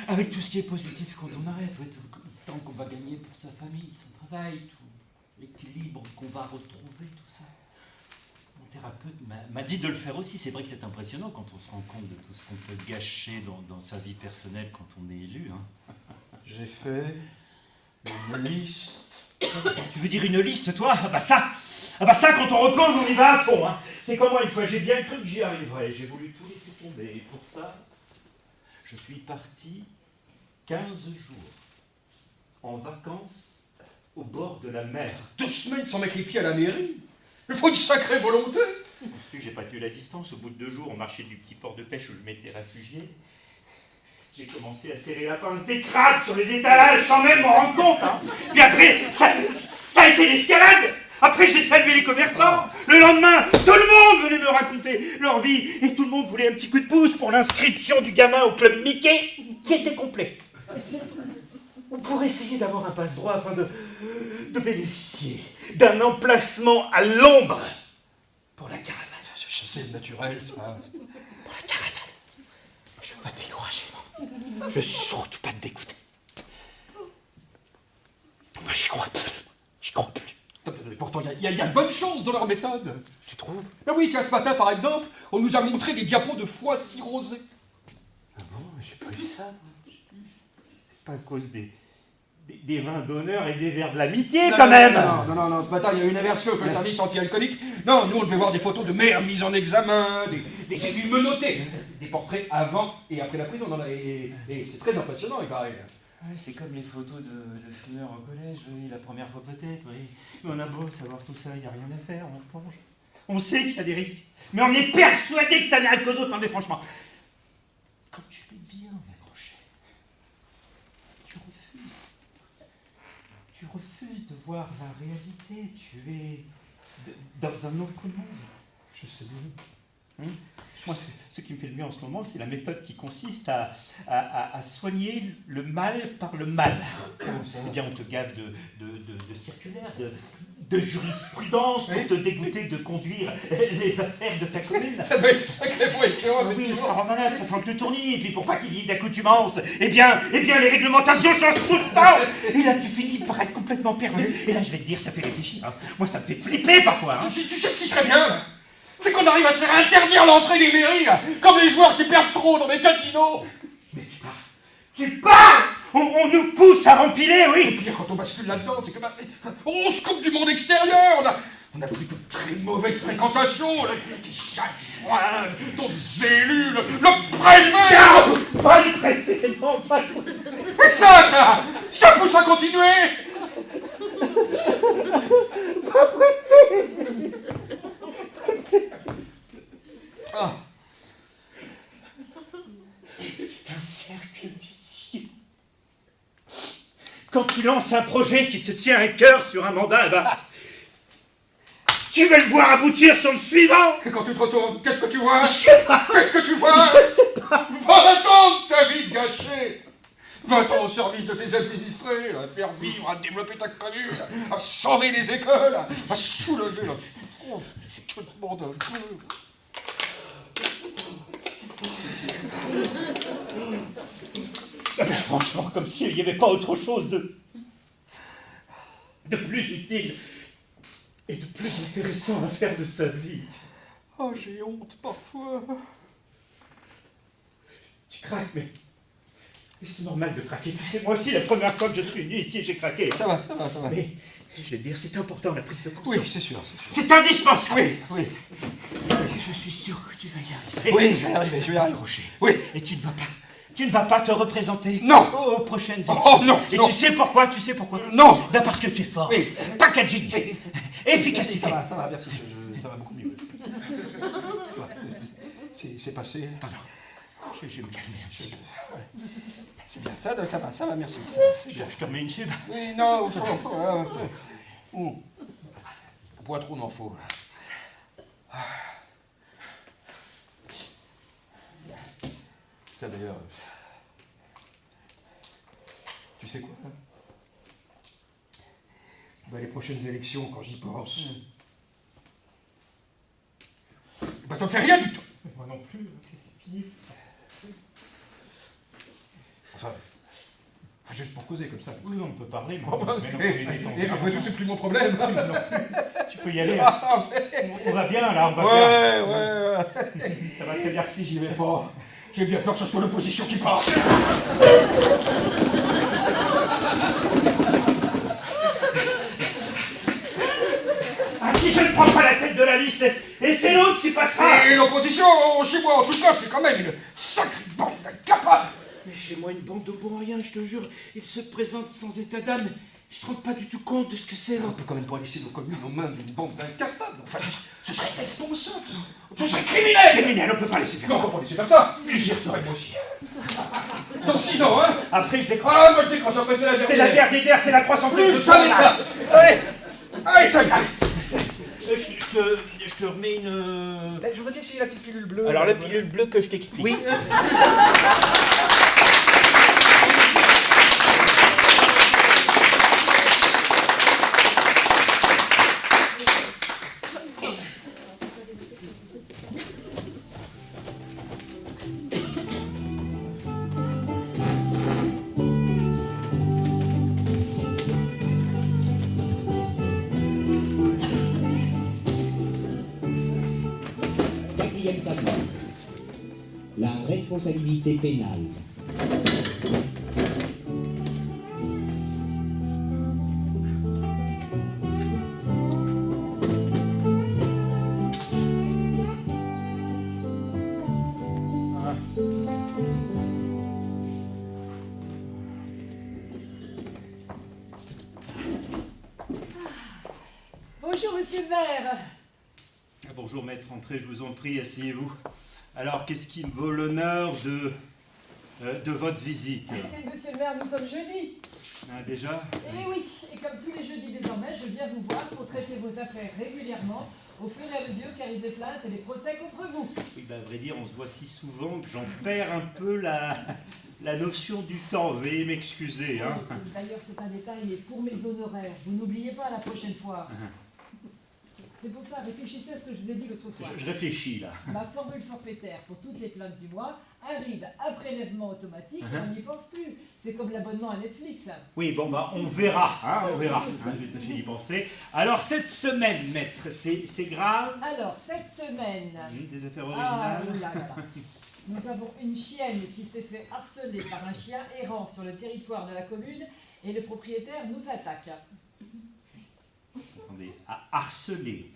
Avec tout ce qui est positif quand on arrête, ouais, tout le temps qu'on va gagner pour sa famille, son travail, tout l'équilibre qu'on va retrouver, tout ça. Mon thérapeute m'a dit de le faire aussi. C'est vrai que c'est impressionnant quand on se rend compte de tout ce qu'on peut gâcher dans sa vie personnelle quand on est élu. Hein. J'ai fait une liste. Tu veux dire une liste, toi? Ah bah ça, quand on replonge, on y va à fond. Hein. C'est comme moi, une fois, j'ai bien cru que j'y arriverais. J'ai voulu tout laisser tomber. Et pour ça, je suis parti 15 jours en vacances au bord de la mer. 2 semaines sans mettre les pieds à la mairie. Il faut une sacrée volonté. Ensuite, j'ai pas tenu la distance. Au bout de 2 jours, on marchait du petit port de pêche où je m'étais réfugié. J'ai commencé à serrer la pince des crabes sur les étalages sans même m'en rendre compte. Hein. Puis après, ça a été l'escalade. Après, j'ai salué les commerçants. Le lendemain, tout le monde venait me raconter leur vie. Et tout le monde voulait un petit coup de pouce pour l'inscription du gamin au club Mickey, qui était complet. Pour essayer d'avoir un passe-droit afin de bénéficier d'un emplacement à l'ombre pour la caravane. C'est naturel, ça. Pour la caravane. Je ne veux pas te décourager, non. Je veux surtout pas te dégoûter. Moi, j'y crois plus. Pourtant, il y a de bonnes choses dans leur méthode. Tu trouves? Ah oui, tiens, ce matin, par exemple, on nous a montré des diapos de foie cirrhosé. Ah bon? J'ai pas eu ça. C'est pas à cause des vins d'honneur et des verres de l'amitié, quand même. Non, ce matin, il y a eu une aversion que le service anti-alcoolique. Non, nous, on devait voir des photos de mères mises en examen, des cellules menottées, des portraits avant et après la prison. Et c'est très impressionnant, il paraît. Ouais, c'est comme les photos de fumeurs au collège, oui, la première fois peut-être, oui. Mais on a beau savoir tout ça, il n'y a rien à faire, on plonge. On sait qu'il y a des risques, mais on est persuadé que ça n'arrive qu'aux autres, non mais franchement. Quand tu fais bien, Crochet, tu refuses de voir la réalité, tu es dans un autre monde. Je sais bien. Moi, ce qui me fait le mieux en ce moment, c'est la méthode qui consiste à soigner le mal par le mal. Eh bien, on te gave de circulaires, de jurisprudence pour te dégoûter de conduire les affaires de ta commune. Ça doit être sacrément écœurant. Oui, ça rend malade, ça flanque le tournis, et puis pour pas qu'il y ait d'accoutumance, eh bien, les réglementations changent tout le temps. Et là, tu finis par être complètement perdu. Et là, je vais te dire, ça fait réfléchir. Hein. Moi, ça me fait flipper parfois. Hein. Tu sais ce qui serait bien? C'est qu'on arrive à se faire interdire l'entrée des mairies, là, comme les joueurs qui perdent trop dans les casinos. Mais tu parles. On nous pousse à rempiler, oui. Et puis quand on bascule là-dedans, c'est comme on se coupe du monde extérieur. On a plus de très mauvaise fréquentation. Des adjoints, d'autres élus, le préfet. Pas le préfet, non, pas le préfet. Mais ça pousse à continuer. Ah. C'est un cercle vicieux. Quand tu lances un projet qui te tient à cœur sur un mandat, bah, tu veux le voir aboutir sur le suivant. Et quand tu te retournes, qu'est-ce que tu vois? Je sais pas. Qu'est-ce que tu vois? Je sais pas. 20 ans de ta vie gâchée. 20 ans au service de tes administrés, à faire vivre, à développer ta commune, à sauver les écoles, à soulager tout le monde un peu. Franchement, comme s'il n'y avait pas autre chose de plus utile et de plus intéressant à faire de sa vie. Oh, j'ai honte parfois. Tu craques, mais c'est normal de craquer. Tu sais, moi aussi, la première fois que je suis venu ici, j'ai craqué. Ça va. Mais, je vais te dire, c'est important, la prise de conscience. Oui, c'est sûr. C'est indispensable. Oui. Et je suis sûr que tu vas y arriver. Oui, je vais y arriver. Accroché. Oui. Et tu ne vas pas te représenter. Non. Aux prochaines élections. Oh non. Et non. tu sais pourquoi? Non. Ben parce que tu es fort. Oui. Packaging. Efficacité. Ça va, merci. Ça va beaucoup mieux. Ça va. C'est passé. Pardon. Je vais me calmer. C'est bien, ça va, merci. C'est bien. Je te remets une sub. Oui, non, pas trop m'en faut. Tiens, d'ailleurs, tu sais quoi? Ben, les prochaines élections, quand j'y pense, ben, ça me fait rien du tout. Moi non plus, c'est fini. Enfin, juste pour causer comme ça. Oui, on peut parler, mais Oh, bah, non, et après tout, c'est plus mon problème. Tu peux y aller. Ah, On va bien, là, on va bien. Ouais. Ça va très bien si J'y vais pas. J'ai bien peur que ce soit l'opposition qui part. Ah, si je ne prends pas la tête de la liste, et c'est l'autre qui passera. Et l'opposition, chez moi, en tout cas, c'est quand même une sacrée bande d'incapables. Mais chez moi, une bande de bons rien, je te jure. Ils se présentent sans état d'âme. Ils se rendent pas du tout compte de ce que c'est, là. On peut quand même pas laisser nos communes aux mains d'une bande d'incapables. Enfin, ce serait responsable. Ce serait criminel. Criminel, on peut pas laisser faire Non, ça. on peut pas laisser faire ça. J'y retourne. Moi aussi. Dans 6 ans, hein. Après, je décroche. Ah, moi je décroche, après c'est la dernière. C'est la guerre des guerres, c'est la croissance Oui, je savais ça. Allez, ça y est. Je te remets une... Je voudrais bien essayer la petite pilule bleue. Alors, la pilule bleue que je t'explique. Oui. Quatrième tableau. La responsabilité pénale. Bonjour, monsieur le maire. Bonjour maître, entrez, je vous en prie, asseyez-vous. Alors, qu'est-ce qui me vaut l'honneur de votre visite? Monsieur le maire, nous sommes jeudi. Ah, déjà? Eh oui, et comme tous les jeudis désormais, je viens vous voir pour traiter vos affaires régulièrement, au fur et à mesure qu'arrivent les plaintes et les procès contre vous. Oui, bah, à vrai dire, on se voit si souvent que j'en perds un peu la notion du temps. Veuillez m'excuser, hein. D'ailleurs, c'est un détail, mais pour mes honoraires, vous n'oubliez pas la prochaine fois. c'est pour ça, réfléchissez à ce que je vous ai dit l'autre fois. Je réfléchis là. Ma formule forfaitaire pour toutes les plaintes du mois arrive à prélèvement automatique et on n'y pense plus. C'est comme l'abonnement à Netflix. Oui, bon, bah, on verra, hein, on verra. Hein, je vais tâcher d'y penser. Alors, cette semaine, maître, c'est grave? Alors, cette semaine... Des affaires Ah, originales? oula, là, là. Nous avons une chienne qui s'est fait harceler par un chien errant sur le territoire de la commune et le propriétaire nous attaque. Attendez, à harceler.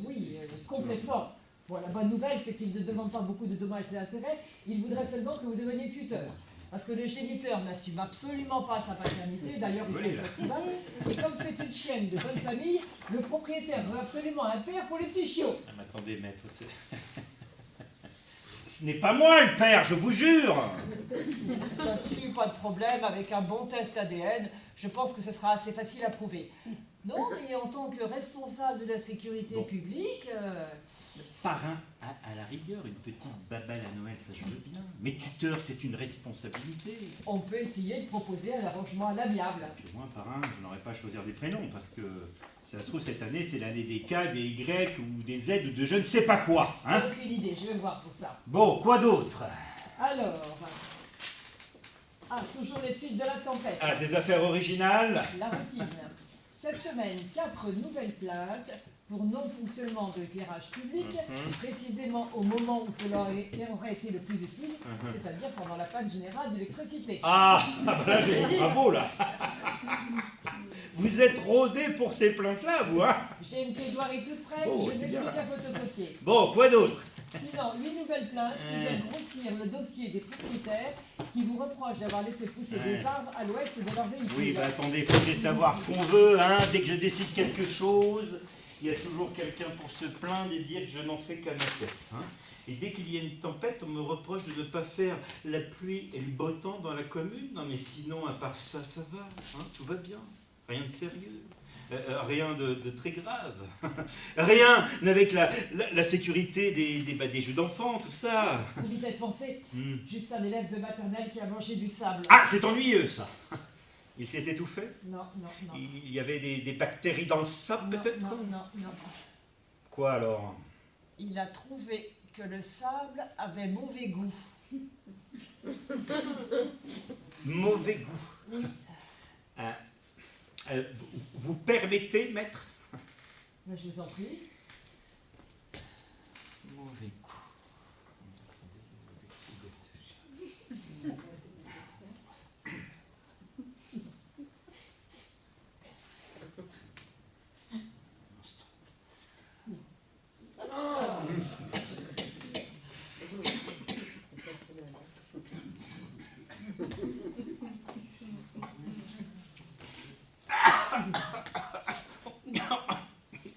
Oui, complètement. Bon, la bonne nouvelle, c'est qu'il ne demande pas beaucoup de dommages et intérêts, il voudrait seulement que vous deveniez tuteur. Parce que le géniteur n'assume absolument pas sa paternité, d'ailleurs il Oui, reste tribal. Et comme c'est une chienne de bonne famille, le propriétaire veut absolument un père pour les petits chiots. Ah, mais attendez, maître, ce n'est pas moi le père, je vous jure. Là-dessus, pas de problème, avec un bon test ADN, je pense que ce sera assez facile à prouver. Non, mais en tant que responsable de la sécurité publique... Parrain, à la rigueur, une petite babale à Noël, ça je veux bien. Mais tuteur, c'est une responsabilité. On peut essayer de proposer un arrangement à l'amiable. Puis au moins, parrain, je n'aurais pas à choisir des prénoms, parce que si ça se trouve, cette année, c'est l'année des K, des Y, ou des Z, ou de je ne sais pas quoi. Hein. Aucune idée, je vais voir pour ça. Bon, quoi d'autre? Alors... Ah, toujours les suites de la tempête. Ah, des affaires originales? La routine. Cette semaine, 4 nouvelles plaintes pour non-fonctionnement de l'éclairage public, précisément au moment où cela aurait été le plus utile, c'est-à-dire pendant la panne générale d'électricité. Ah, bah là, j'ai dit bravo, là. Vous êtes rodé pour ces plaintes-là, vous, hein? J'ai une plaidoirie toute prête, Oh, je c'est n'ai bien. plus qu'à photocopier. Bon, quoi d'autre? Sinon, 8 nouvelles plaintes qui viennent grossir le dossier des propriétaires qui vous reprochent d'avoir laissé pousser des arbres à l'ouest de leur véhicule. Oui, bah attendez, il faudrait savoir ce qu'on veut, hein. Dès que je décide quelque chose, il y a toujours quelqu'un pour se plaindre et dire que je n'en fais qu'à ma tête. Hein. Et dès qu'il y a une tempête, on me reproche de ne pas faire la pluie et le beau temps dans la commune. Non mais sinon, à part ça, ça va, hein, tout va bien. Rien de sérieux. Rien de très grave. Rien avec la sécurité des jeux d'enfants, tout ça. Vous y faites penser, juste un élève de maternelle qui a mangé du sable. Ah, c'est ennuyeux ça. Il s'est étouffé? Non, non, non. Il y avait des bactéries dans le sable peut-être? Non, non, non. Quoi alors? Il a trouvé que le sable avait mauvais goût. Mauvais goût. Oui. Vous permettez, maître? Mais je vous en prie. Mauvais goût.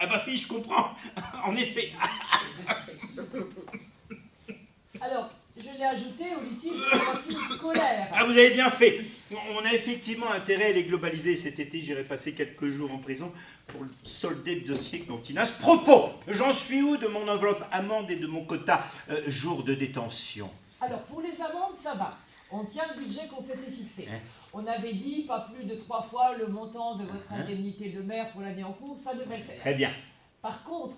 Ah bah oui, je comprends. En effet. Alors, je l'ai ajouté au litige de la cantine scolaire. Ah, vous avez bien fait. On a effectivement intérêt à les globaliser. Cet été, j'irai passer quelques jours en prison pour solder le dossier cantine. À ce propos, j'en suis où de mon enveloppe amende et de mon quota jour de détention? Alors, pour les amendes, ça va. On tient le budget qu'on s'était fixé. On avait dit pas plus de 3 fois le montant de votre indemnité de maire pour l'année en cours, ça devrait le faire. Très bien. Par contre,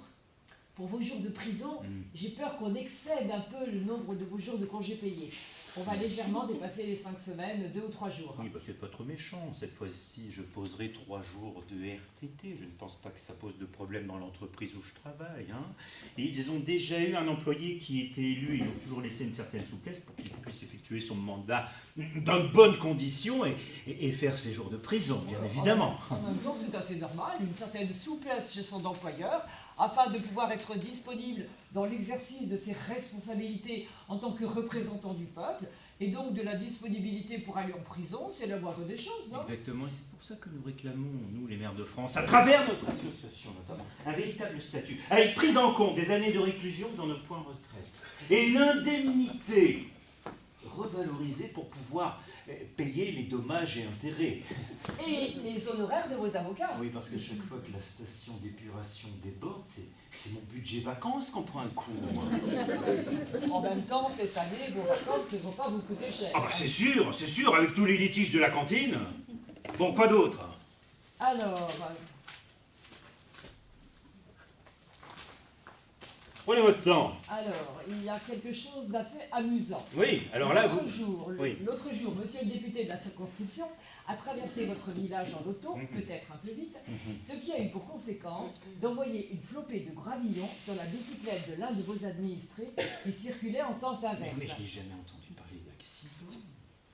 pour vos jours de prison, j'ai peur qu'on excède un peu le nombre de vos jours de congés payés. On va légèrement dépasser les 5 semaines, 2 ou 3 jours. Oui, bah c'est pas trop méchant. Cette fois-ci, je poserai 3 jours de RTT. Je ne pense pas que ça pose de problème dans l'entreprise où je travaille. Hein. Et ils ont déjà eu un employé qui était élu. Ils ont toujours laissé une certaine souplesse pour qu'il puisse effectuer son mandat dans de bonnes conditions et faire ses jours de prison, bien évidemment. En même temps, c'est assez normal, une certaine souplesse chez son employeur, afin de pouvoir être disponible dans l'exercice de ses responsabilités en tant que représentant du peuple, et donc de la disponibilité pour aller en prison, c'est la moindre des choses, non? Exactement, et c'est pour ça que nous réclamons, nous les maires de France, à travers notre association notamment, un véritable statut, avec prise en compte des années de réclusion dans nos points de retraite, et une indemnité revalorisée pour pouvoir payer les dommages et intérêts. Et les honoraires de vos avocats. Oui, parce que chaque fois que la station d'épuration déborde, c'est mon budget vacances qu'on prend un coup. En même temps, cette année, vos vacances ne vont pas vous coûter cher. Ah bah c'est sûr, avec tous les litiges de la cantine. Bon, quoi d'autre? Alors, Prenez votre temps. Alors, il y a quelque chose d'assez amusant. Oui, alors là, vous... L'autre jour, monsieur le député de la circonscription a traversé votre village en auto, peut-être un peu vite, ce qui a eu pour conséquence d'envoyer une flopée de gravillons sur la bicyclette de l'un de vos administrés qui circulait en sens inverse. Mais je n'ai jamais entendu parler d'accident.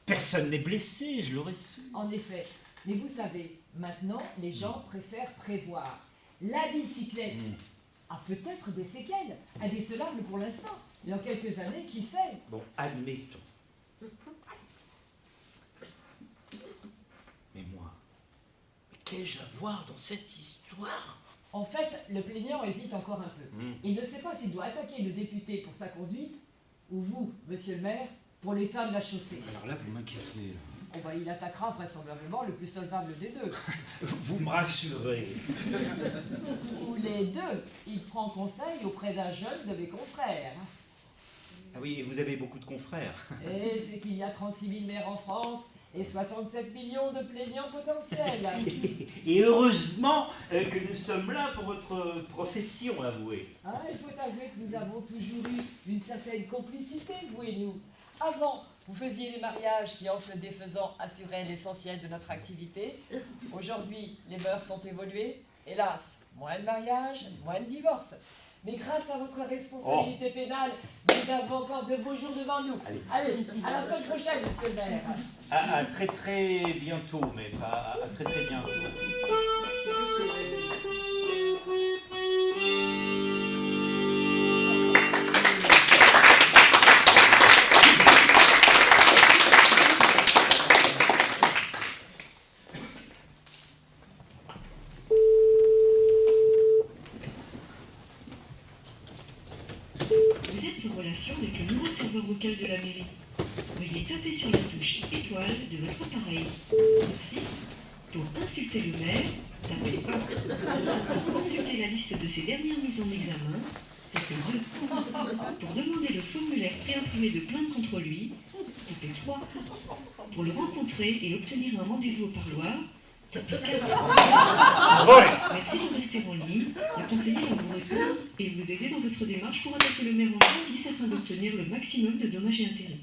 Personne n'est blessé, je l'aurais su. En effet, mais vous savez, maintenant, les gens préfèrent prévoir. La bicyclette a peut-être des séquelles, indécelables pour l'instant. Et dans quelques années, qui sait? Bon, admettons. Mais moi, qu'ai-je à voir dans cette histoire? En fait, le plaignant hésite encore un peu. Il ne sait pas s'il doit attaquer le député pour sa conduite, ou vous, monsieur le maire, pour l'état de la chaussée. Alors là, vous m'inquiétez. Oh bah, il attaquera vraisemblablement le plus solvable des deux. Vous me rassurez. Ou les deux. Il prend conseil auprès d'un jeune de mes confrères. Ah oui, et vous avez beaucoup de confrères. Et c'est qu'il y a 36 000 maires en France et 67 millions de plaignants potentiels. Et heureusement que nous sommes là pour votre profession, avouée. Ah, il faut avouer que nous avons toujours eu une certaine complicité, vous et nous. Avant, vous faisiez des mariages qui, en se défaisant, assuraient l'essentiel de notre activité. Aujourd'hui, les mœurs ont évolué. Hélas, moins de mariages, moins de divorces. Mais grâce à votre responsabilité pénale, nous avons encore de beaux jours devant nous. Allez, à la semaine prochaine, monsieur le maire. À très très bientôt, mais pas à très très bientôt. Vous êtes en relation avec le nouveau serveur vocal de la mairie. Veuillez taper sur la touche étoile de votre appareil. Merci. Pour insulter le maire, tapez 1. Pour consulter la liste de ses dernières mises en examen, tapez 2. Pour demander le formulaire préimprimé de plainte contre lui, tapez 3. Pour le rencontrer et obtenir un rendez-vous au parloir, tapez 4. Merci de rester en ligne. Le conseiller va vous répondre et vous aider dans votre démarche pour attaquer le maire en justice afin d'obtenir le maximum de dommages et intérêts.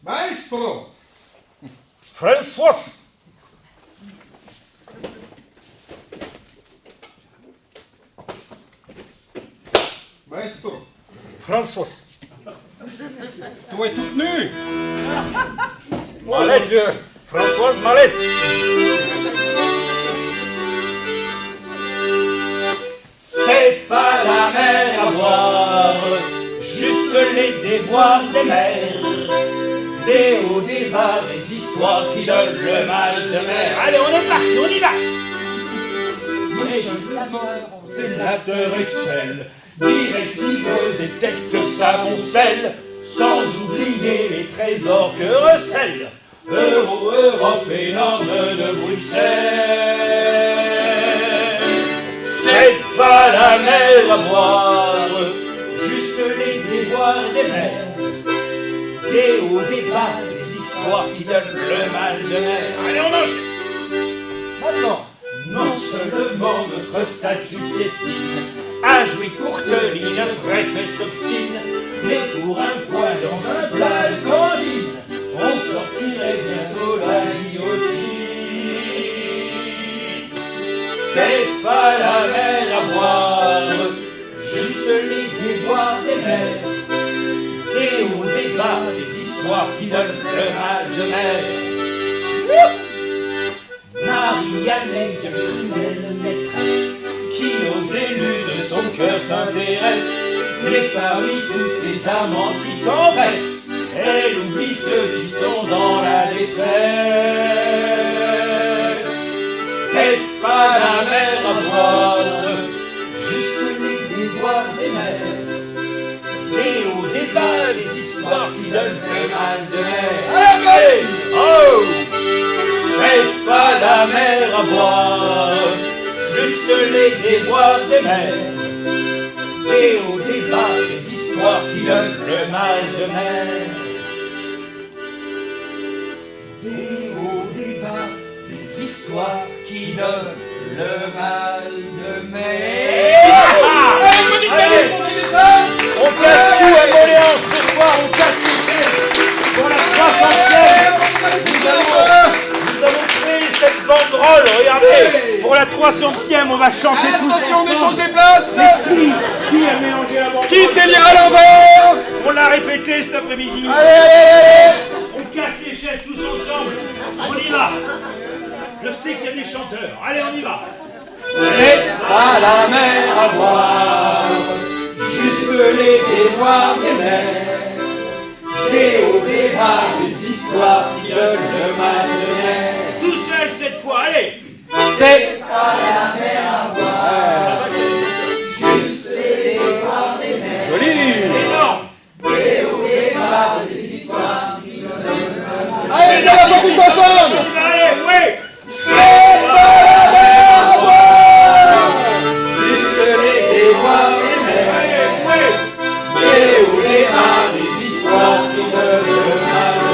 Maestro! François! Maestro! François! Toi toute nue! Oh mon Malaise. Dieu! Françoise Malaise! C'est pas la mer à boire, juste les déboires des mers, des hauts, des bas, des histoires qui donnent le mal de mer. Allez, on est parti, on y va! Sénateur Excel, directives et textes s'amoncellent, sans oublier les trésors que recèlent Euro, Europe et normes de Bruxelles. C'est pas la mer à boire, juste les déboires des mers, des hauts, des bas, des histoires qui donnent le mal de mer. Allez, on mange! Maintenant, non seulement notre statut piétine, à jouer courte ligne, préfet s'obstine, mais pour un point dans un plat de cantine, on sortirait bientôt la guillotine. C'est pas la mer à boire, juste les déboires des mers, des hauts, des bas, des histoires qui donnent le mal de mer. Marianne est une cruelle maîtresse qui aux élus de son cœur s'intéresse, mais parmi tous ces amants qui s'empressent, elle oublie ceux qui sont dans la détresse. C'est pas la mer à boire, juste les déboires des mers, des hauts, des bas, des histoires qui donnent le mal de mer. Allez, oh! C'est pas la mer à boire, juste les déboires des mers, des hauts, des bas, des histoires qui donnent le mal de mer. Des hauts, des bas, des histoires qui donnent le mal de mer. Petite manif pour ça. On casse tout à Montléon ce soir, on casse les chaises. Pour la 300e, nous avons créé cette banderole, regardez. Pour la 300e, on va chanter tous Attention, on ensemble. échange des places. Qui a mélangé la banderole? Qui sait lire à l'envers? On l'a répété cet après-midi. Allez. On casse les chaises tous ensemble. On y va. Je sais qu'il y a des chanteurs. Allez, on y va. C'est à la mer à boire, juste les déboires des mers, des hauts, des bas, des histoires qui donnent le mal de mer. Tout seul cette fois, allez. C'est à la mer à boire, juste les déboires des mers. Joli. Énorme. Des hauts, des bas, des histoires qui donnent le mal de mer. Allez, les gars, faut tous ensemble. Allez, oui. C'est à la mer à boire, juste les déboires des mers. Des hauts, des bas, des histoires qui donnent le mal de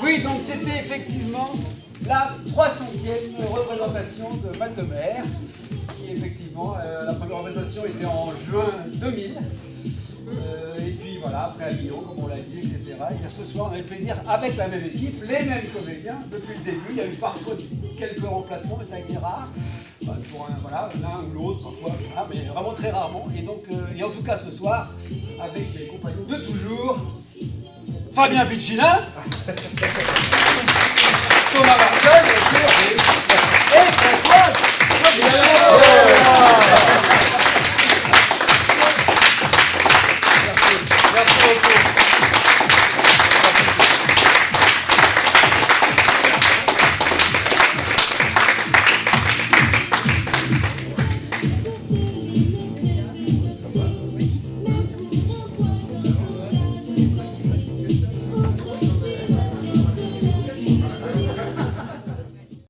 Oui, donc c'était effectivement la 300e représentation de Mal de Mer, qui effectivement, la première représentation était en juin 2000. Et puis voilà, après à Lyon, comme on l'a dit, etc. Et ce soir, on a eu le plaisir, avec la même équipe, les mêmes comédiens, depuis le début. Il y a eu parfois quelques remplacements, mais ça a été rare. Pour l'un ou l'autre, parfois, voilà, mais vraiment très rarement. Et donc, et en tout cas ce soir, avec les compagnons de toujours, Fabien Piccina.